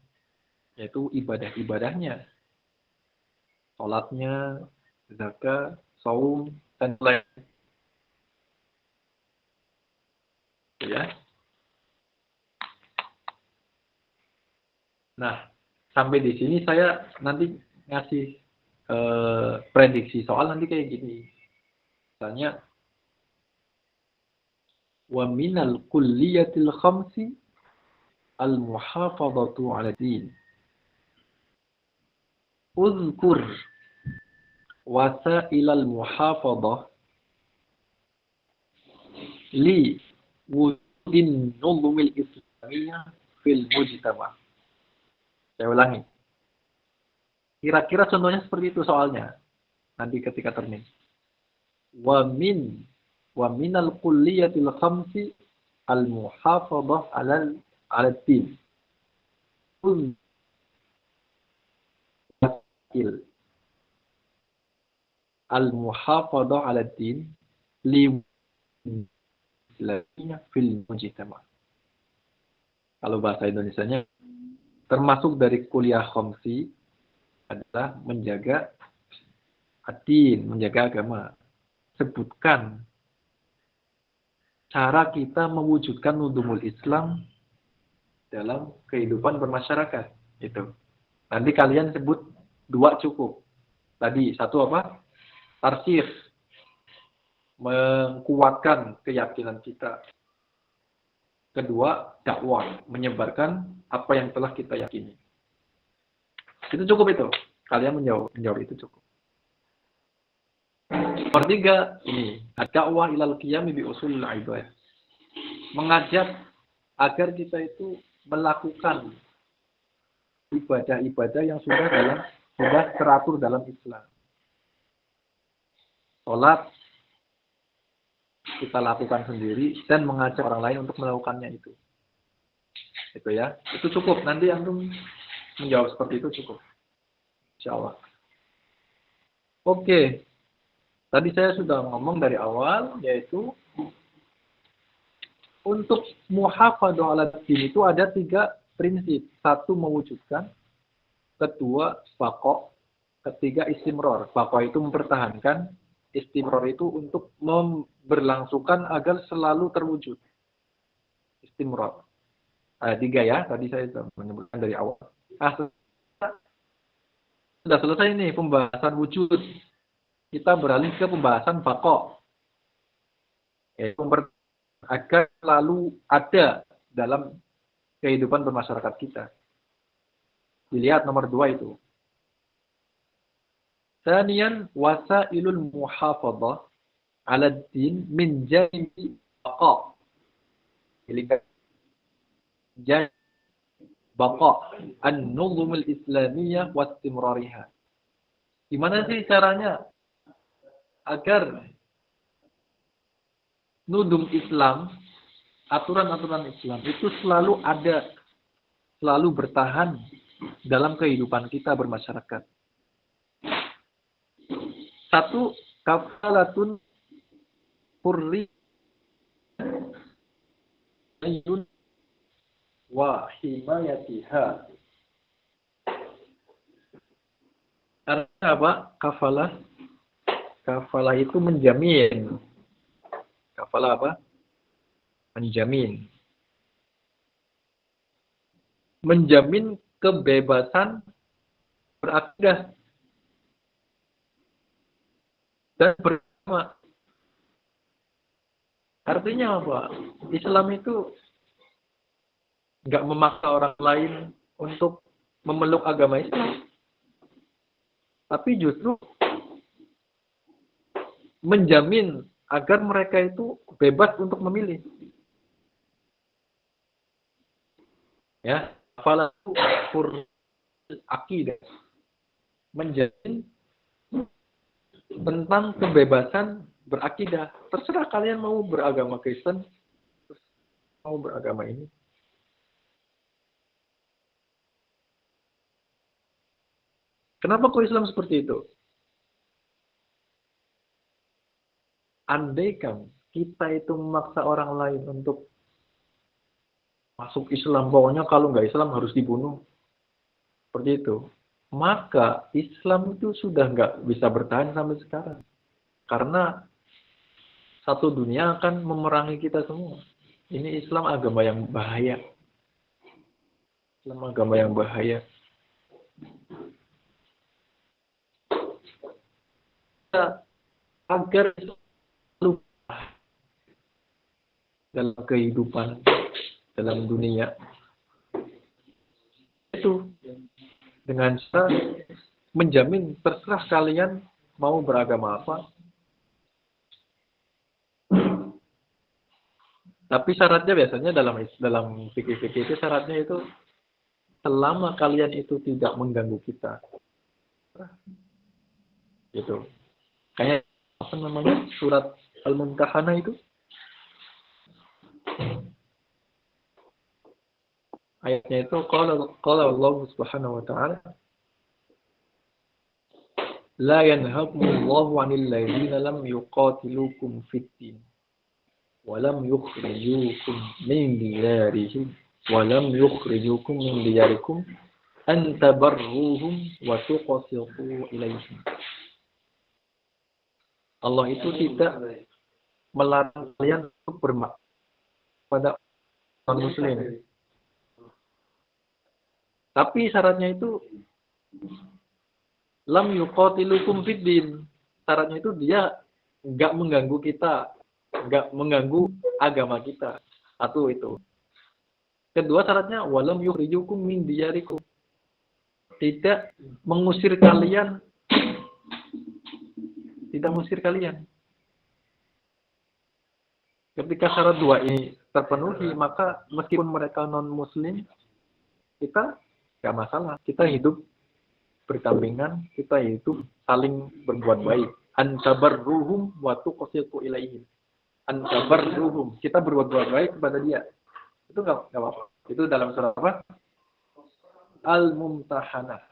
yaitu ibadah-ibadahnya, sholatnya, zakat, saum, dan lain. Ya. Nah, sampai di sini saya nanti ngasih prediksi soal nanti kayak gini. Misalnya, wa minal kulliyatil khamsi al-muhafadhatu 'ala din. Uzkur wasailal muhafadhah li wujudin nuzumil islamiyah fil mujtama'. Saya ulangi. Kira-kira contohnya seperti itu soalnya. Nanti ketika termin. Wa minal kulliyatil khamsi al-muhafadhah 'ala din. Al-muhafadhah 'ala din li islamiyah fil mujtama'. Kalau bahasa Indonesianya termasuk dari kuliah khamsi adalah menjaga ad-din, menjaga agama. Sebutkan cara kita mewujudkan nuzumul Islam dalam kehidupan bermasyarakat. Itu. Nanti kalian sebut 2 cukup. Tadi satu apa? Tarsih, menguatkan keyakinan kita. Kedua, dakwah, menyebarkan apa yang telah kita yakini. Itu cukup itu. Kalian menjawab itu cukup. Nomor 3, ini, dakwah ilal qiyami bi usulil ibadah. Mengajak agar kita itu melakukan ibadah-ibadah yang sudah teratur dalam Islam. Sholat kita lakukan sendiri dan mengajak orang lain untuk melakukannya itu. Itu ya. Itu cukup. Nanti antum menjawab seperti itu cukup. Insyaallah. Oke. Tadi saya sudah ngomong dari awal yaitu untuk muhafadzah 'ala din itu ada 3 prinsip. 1 mewujudkan, kedua baqa, ketiga istimror. Baqa itu mempertahankan, istimror itu untuk memberlangsungkan agar selalu terwujud. Istimror. Ada 3 ya, tadi saya sudah menyebutkan dari awal. Sudah selesai nih pembahasan wujud. Kita beralih ke pembahasan baqa. Yaitu agar selalu ada dalam kehidupan bermasyarakat kita. Dilihat nomor 2 itu. Tsaniyan wasailul muhafadzah 'ala ad-din min janibi baqa. Dilihat jan baqa an-nuzum al-islamiyah wa istimrariha. Gimana sih caranya agar nudum Islam, aturan-aturan Islam itu selalu ada, selalu bertahan dalam kehidupan kita bermasyarakat. 1, kafalatun hurri ayun wa himayatiha. Artinya apa? Kafalah. Kafalah itu menjamin. Kafalah apa? Menjamin. Menjamin kebebasan berakidah dan beragama. Artinya apa? Islam itu nggak memaksa orang lain untuk memeluk agama Islam, tapi justru menjamin agar mereka itu bebas untuk memilih. Ya, apalah akidah, menjamin tentang kebebasan berakidah. Terserah kalian mau beragama Kristen, mau beragama ini. Kenapa kok Islam seperti itu? Andaikan kita itu memaksa orang lain untuk masuk Islam, pokoknya kalau nggak Islam harus dibunuh, seperti itu, maka Islam itu sudah nggak bisa bertahan sampai sekarang. Karena satu dunia akan memerangi kita semua. Ini Islam agama yang bahaya. Islam agama yang bahaya. Agar lupa dalam kehidupan, dalam dunia, itu dengan cara menjamin terserah kalian mau beragama apa. Tapi syaratnya biasanya dalam fikih-fikih itu syaratnya itu selama kalian itu tidak mengganggu kita. Gitu. Kayak apa namanya? Surat Al-Mumtahanah itu. Ayatnya itu qala Allah Subhanahu wa ta'ala la yanhaqullahu 'anil ladzina lam yuqatilukum fid din wa lam yukhrijukum min diyarihim wa lam yukhrijukum min diyarikum an tabarruhum wa tuqsitu ilaihim. Allah itu tidak melarang kalian untuk bermaksud pada non-muslim. Tapi syaratnya itu lam yuqatilukum fiddin. Syaratnya itu dia enggak mengganggu kita, enggak mengganggu agama kita. Satu itu. Kedua syaratnya walam yukhrijukum min diyarikum. Tidak mengusir kalian. Tidak mengusir kalian. Ketika syarat dua ini terpenuhi, maka meskipun mereka non-muslim, kita nggak masalah. Kita hidup berdampingan, kita hidup saling berbuat baik. Antabarruhum wa tuqsitu ilaihim. Antabarruhum, kita berbuat baik kepada dia. Itu nggak apa-apa. Itu dalam surat apa? Al-Mumtahanah.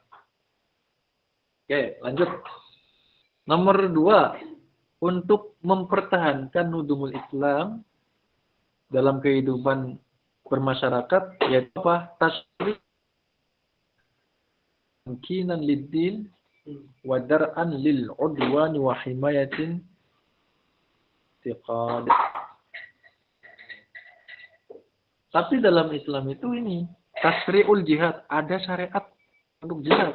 Oke, lanjut. Nomor 2, untuk mempertahankan nudumul Islam dalam kehidupan bermasyarakat, yaitu apa? Tasyrih mungkinan lid-din wa dar'an lil udwani wa himayatin tiqad. Tapi dalam Islam itu ini tasri'ul jihad, ada syariat untuk jihad.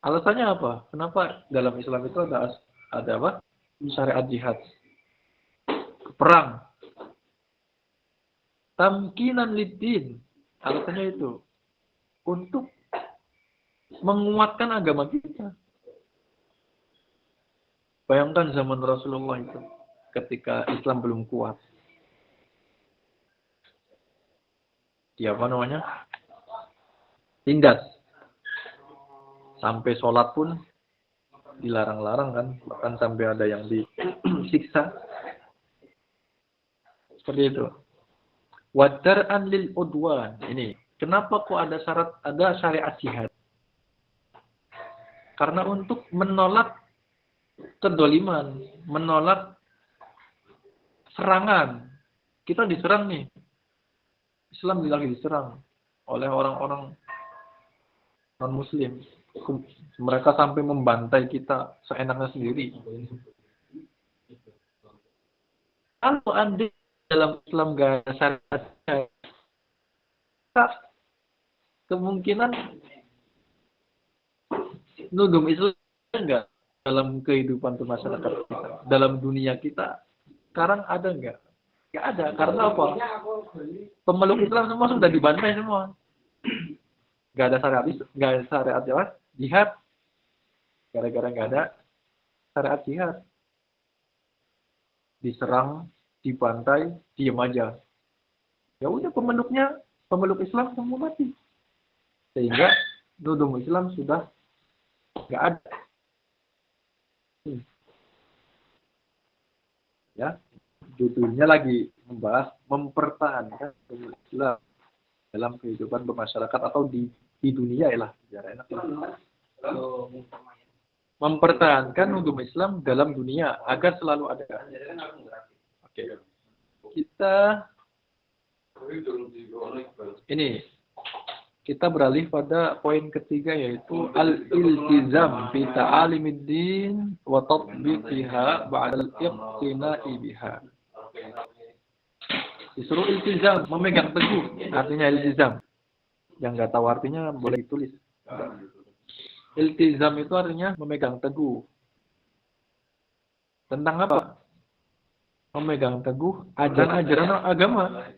Alasannya apa? Kenapa dalam Islam itu ada apa? Syariat jihad. Perang. Tamkinan lid-din. Alasannya itu untuk menguatkan agama kita. Bayangkan zaman Rasulullah itu ketika Islam belum kuat. Dia apa namanya? Tindas. Sampai sholat pun dilarang-larang kan. Bahkan sampai ada yang disiksa. Seperti itu. Wadar'an lil udwan. Ini. Kenapa kok ada syariat jihad? Karena untuk menolak kedoliman. Menolak serangan. Kita diserang nih. Islam lagi diserang oleh orang-orang non-muslim. Mereka sampai membantai kita seenaknya sendiri. Kalau anda dalam Islam gak ada syariat, kemungkinan nudum Islam enggak dalam kehidupan masyarakat kita, dalam dunia kita. Sekarang ada enggak? Enggak ada. Karena apa? Pemeluk Islam semua sudah dibantai semua. Enggak ada syariat jihad. Gara-gara enggak ada syariat jihad. Diserang, dibantai, diam aja. Ya udah pemeluk Islam semua mati. Sehingga nudum Islam sudah enggak ada. Ya, judulnya lagi membahas mempertahankan Islam dalam kehidupan bermasyarakat atau di dunia lah, biar enak. Mempertahankan nudum Islam dalam dunia agar selalu ada. Oke. Kita beralih pada poin ketiga, yaitu al-iltizam fi ta'alimiddin wa tatbiqiha ba'da al-iqtina'i biha. Disuruh iltizam, memegang teguh, artinya iltizam. Yang nggak tahu artinya boleh ditulis. Iltizam itu artinya memegang teguh. Tentang apa? Memegang teguh ajaran-ajaran agama.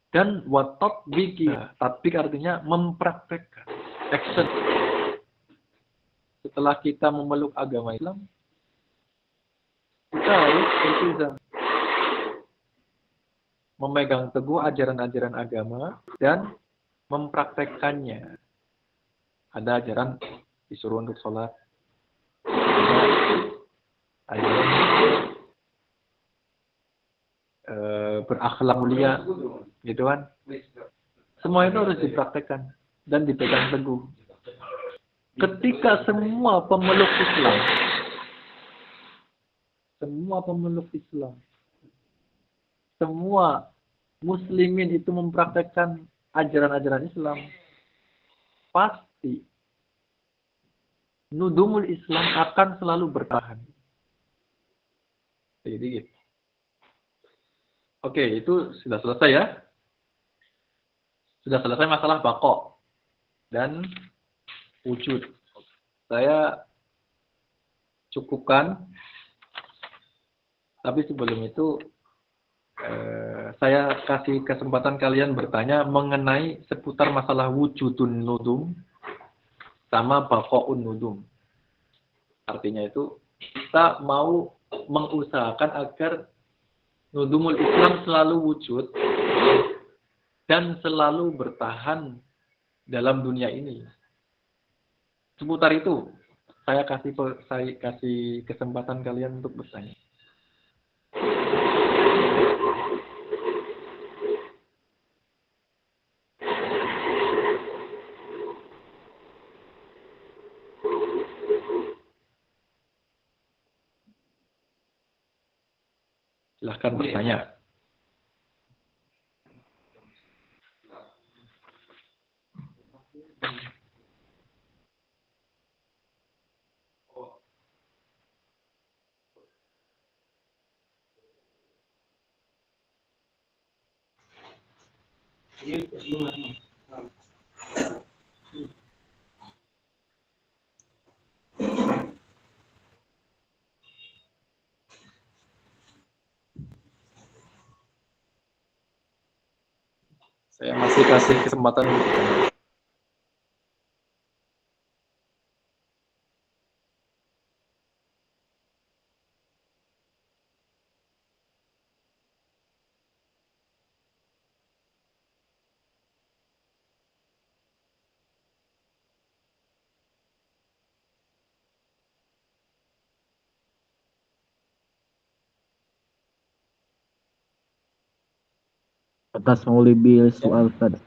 Dan watatbiki, tatbik artinya mempraktekkan, action. Setelah kita memeluk agama Islam, kita harus iltizam, memegang teguh ajaran-ajaran agama dan mempraktekkannya. Ada ajaran disuruh untuk sholat, ajaran berakhlak mulia, gitu kan? Semua itu harus dipraktekkan dan dipegang teguh. Ketika semua pemeluk Islam, semua muslimin itu mempraktekkan ajaran-ajaran Islam, pasti nudumul Islam akan selalu bertahan. Jadi gitu. Oke, itu sudah selesai ya. Sudah selesai masalah baqo dan wujud. Saya cukupkan. Tapi sebelum itu saya kasih kesempatan kalian bertanya mengenai seputar masalah wujudun nudum sama baqo'un nudum. Artinya itu kita mau mengusahakan agar nudumul Islam selalu wujud dan selalu bertahan dalam dunia ini. Seputar itu saya kasih kesempatan kalian untuk bertanya. Silahkan bertanya. Saya masih kasih kesempatan untuk bertanya. atas mauli bil soal Ustaz.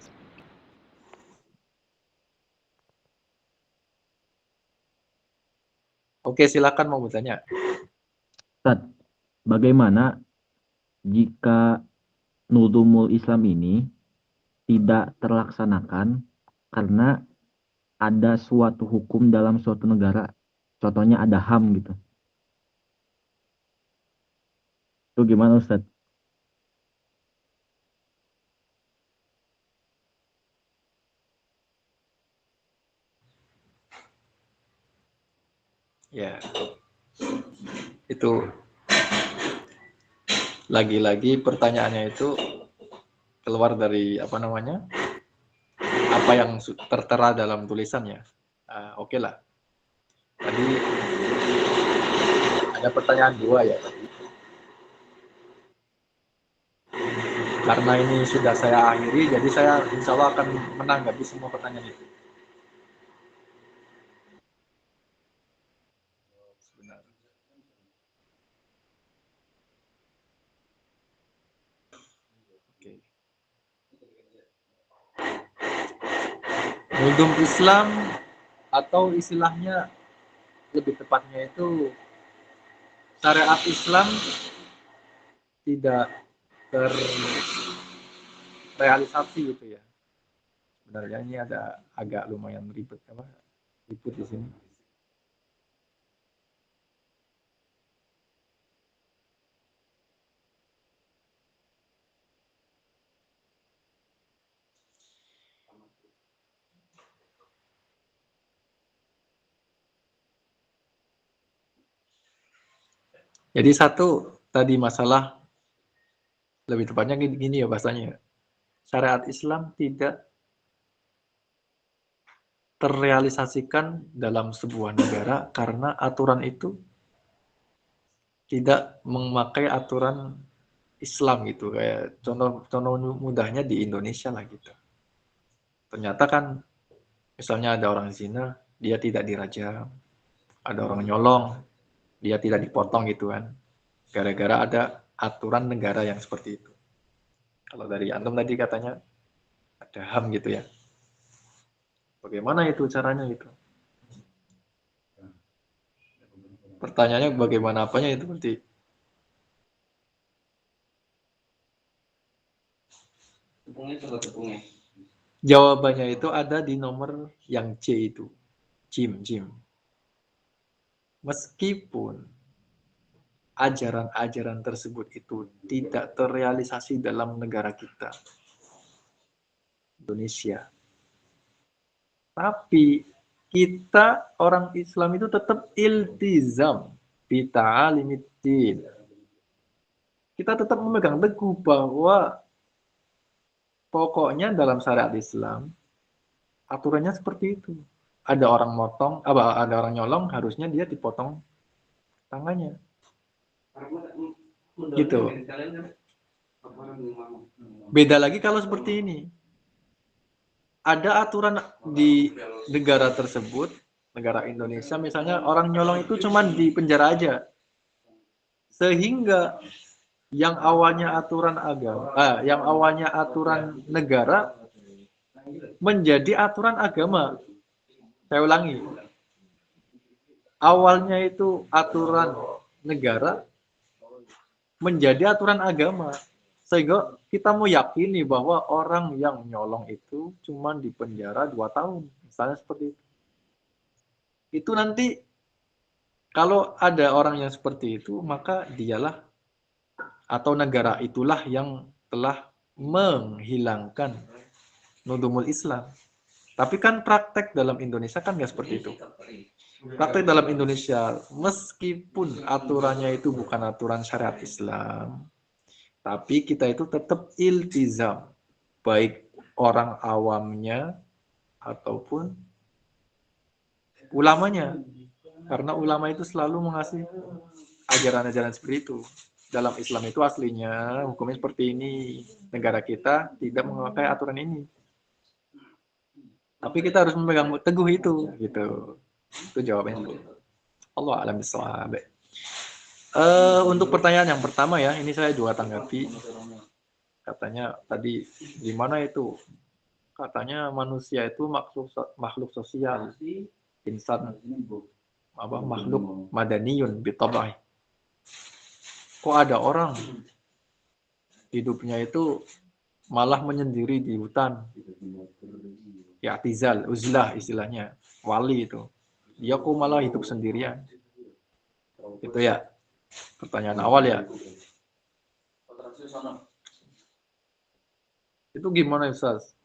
Oke, silakan mau bertanya. Ustaz, bagaimana jika nuzumul Islam ini tidak terlaksanakan karena ada suatu hukum dalam suatu negara, contohnya ada HAM gitu. Itu gimana Ustaz? Ya, itu lagi-lagi pertanyaannya itu keluar dari apa yang tertera dalam tulisannya. Oke lah. Tadi ada pertanyaan dua ya tadi. Karena ini sudah saya akhiri, jadi saya insya Allah akan menanggapi semua pertanyaan itu. Sebentar. Oke. Nuzum Islam atau istilahnya lebih tepatnya itu syariat Islam tidak terrealisasi gitu ya. Sebenarnya ini ada agak lumayan ribet di sini. Jadi satu tadi masalah lebih tepatnya gini ya bahasanya. Syariat Islam tidak terrealisasikan dalam sebuah negara karena aturan itu tidak memakai aturan Islam gitu. Kayak contoh mudahnya di Indonesia lah gitu. Ternyata kan misalnya ada orang zina, dia tidak dirajam. Ada orang nyolong, dia tidak dipotong gitu kan. Gara-gara ada aturan negara yang seperti itu. Kalau dari antum tadi katanya ada HAM gitu ya. Bagaimana itu caranya gitu? Pertanyaannya bagaimana apanya itu berarti? Jawabannya itu ada di nomor yang C itu. Jim. Meskipun ajaran-ajaran tersebut itu tidak terrealisasi dalam negara kita, Indonesia. Tapi kita orang Islam itu tetap iltizam bita'alimiddin. Kita tetap memegang teguh bahwa pokoknya dalam syariat Islam aturannya seperti itu. Ada orang ada orang nyolong, harusnya dia dipotong tangannya. Gitu. Beda lagi kalau seperti ini. Ada aturan di negara tersebut, negara Indonesia misalnya, orang nyolong itu cuma di penjara aja. Sehingga yang awalnya aturan yang awalnya aturan negara menjadi aturan agama. Saya ulangi. Awalnya itu aturan negara menjadi aturan agama. Sehingga kita mau yakini bahwa orang yang nyolong itu cuma di penjara 2 tahun. Misalnya seperti itu. Itu nanti kalau ada orang yang seperti itu, maka dialah atau negara itulah yang telah menghilangkan nudumul Islam. Tapi kan praktek dalam Indonesia kan nggak seperti itu. Praktek dalam Indonesia, meskipun aturannya itu bukan aturan syariat Islam, tapi kita itu tetap iltizam, baik orang awamnya ataupun ulamanya. Karena ulama itu selalu mengasih ajaran-ajaran seperti itu. Dalam Islam itu aslinya hukumnya seperti ini. Negara kita tidak memakai aturan ini. Tapi kita harus memegang teguh itu, gitu. Itu jawabannya. Allah alam bisawab. Untuk pertanyaan yang pertama ya, ini saya juga tanggapi. Katanya tadi gimana itu? Katanya manusia itu makhluk sosial, insan makhluk madaniyun bitabai. Kok ada orang hidupnya itu malah menyendiri di hutan, ya tizal, uzlah istilahnya, wali itu. Dia kok malah hidup sendirian. Itu ya pertanyaan awal ya. Itu gimana Ustaz?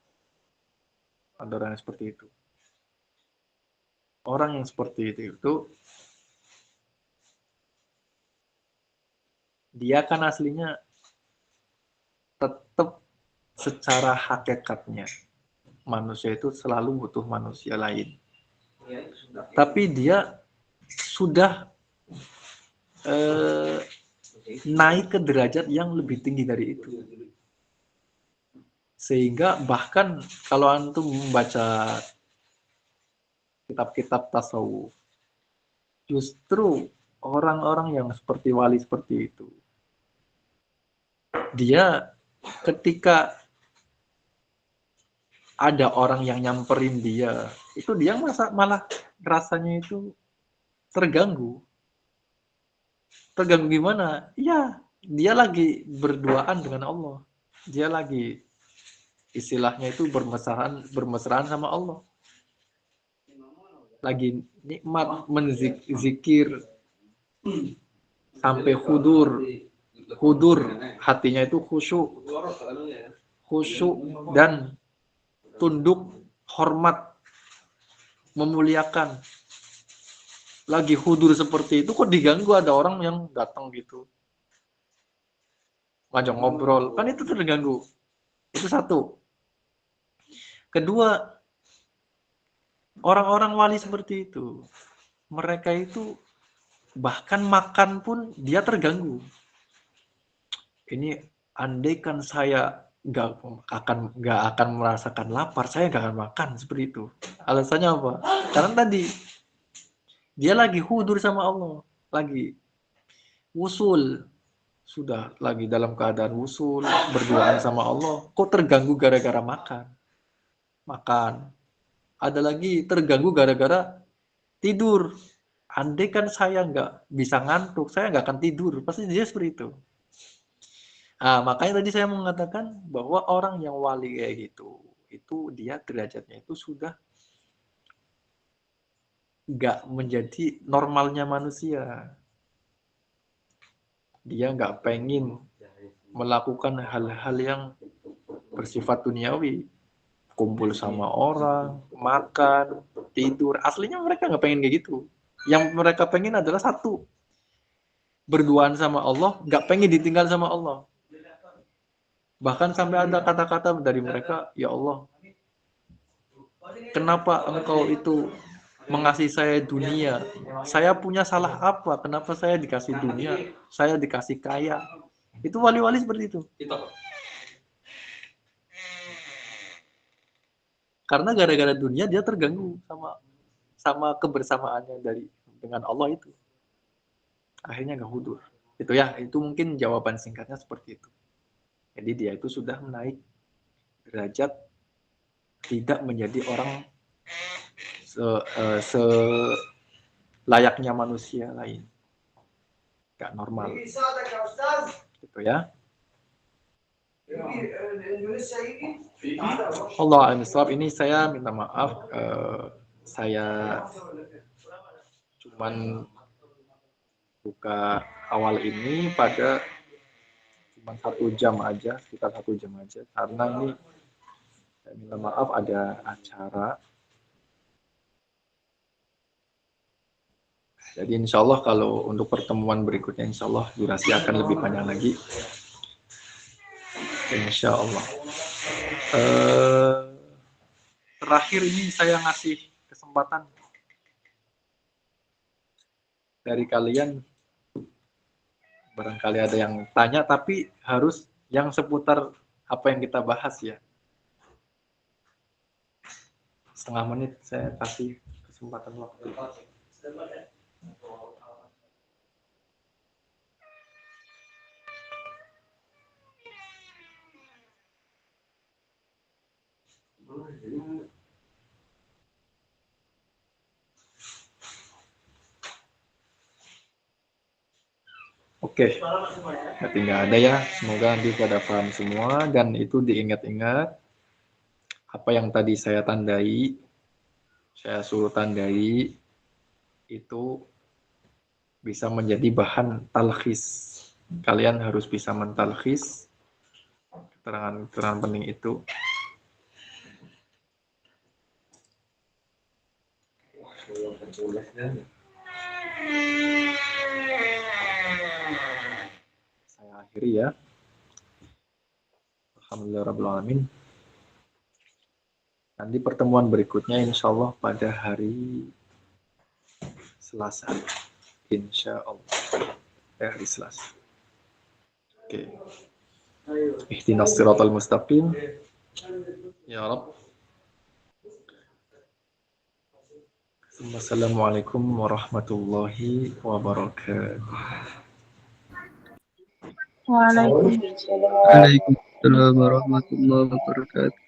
Ada orang yang seperti itu. Orang yang seperti itu dia kan aslinya tetap secara hakikatnya manusia itu selalu butuh manusia lain. Tapi dia sudah naik ke derajat yang lebih tinggi dari itu. Sehingga bahkan kalau antum membaca kitab-kitab tasawuf, justru orang-orang yang seperti wali seperti itu, dia ketika ada orang yang nyamperin dia, itu dia malah rasanya itu terganggu. Terganggu gimana? Iya, dia lagi berduaan dengan Allah. Dia lagi istilahnya itu bermesraan sama Allah. Lagi nikmat menzikir sampai hudur hatinya itu khusyuk dan tunduk, hormat, memuliakan. Lagi hudur seperti itu kok diganggu ada orang yang datang gitu, ngajak ngobrol, kan itu terganggu. Itu satu. Kedua, orang-orang wali seperti itu, mereka itu bahkan makan pun dia terganggu. Ini andaikan saya nggak akan merasakan lapar, saya nggak akan makan seperti itu. Alasannya apa? Karena tadi dia lagi hudur sama Allah, lagi wusul, sudah lagi dalam keadaan wusul, berduaan sama Allah, kok terganggu gara-gara makan. Ada lagi terganggu gara-gara tidur. Andai kan saya nggak bisa ngantuk, saya nggak akan tidur. Pasti dia seperti itu. Nah, makanya tadi saya mengatakan bahwa orang yang wali kayak gitu, itu dia derajatnya itu sudah nggak menjadi normalnya manusia. Dia nggak pengen melakukan hal-hal yang bersifat duniawi. Kumpul sama orang, makan, tidur. Aslinya mereka nggak pengen kayak gitu. Yang mereka pengen adalah satu, berduaan sama Allah, nggak pengen ditinggal sama Allah. Bahkan sampai ada kata-kata dari mereka, ya Allah, kenapa engkau itu mengasihi saya dunia? Saya punya salah apa? Kenapa saya dikasih dunia? Saya dikasih kaya? Itu wali-wali seperti itu. Karena gara-gara dunia dia terganggu sama kebersamaannya dengan Allah itu. Akhirnya nggak hudur. Itu ya, itu mungkin jawaban singkatnya seperti itu. Jadi dia itu sudah menaik derajat tidak menjadi orang layaknya manusia lain. Nggak normal. Gitu ya. Allah a'lam. Ini saya minta maaf, saya cuman buka awal ini pada cuma 1 jam aja, sekitar 1 jam aja, karena ini Saya minta maaf ada acara. Jadi insya Allah kalau untuk pertemuan berikutnya insya Allah durasi akan lebih panjang lagi. Insya Allah. Terakhir ini saya ngasih kesempatan dari kalian. Barangkali ada yang tanya tapi harus yang seputar apa yang kita bahas ya. Setengah menit saya kasih kesempatan waktu. Oke, berarti nggak ada ya. Semoga nanti pada paham semua dan itu diingat-ingat apa yang tadi saya tandai, saya suruh tandai itu bisa menjadi bahan talkhis. Kalian harus bisa mentalkhis keterangan-keterangan penting itu. Saya akhiri ya. Alhamdulillahirrahmanirrahim. Nanti pertemuan berikutnya insya Allah pada hari Selasa. Insya Allah. Hari Selasa. Oke. Ihdinas siratal mustaqim. Ya Rabb. Assalamualaikum warahmatullahi wabarakatuh. Waalaikumsalam warahmatullahi wabarakatuh.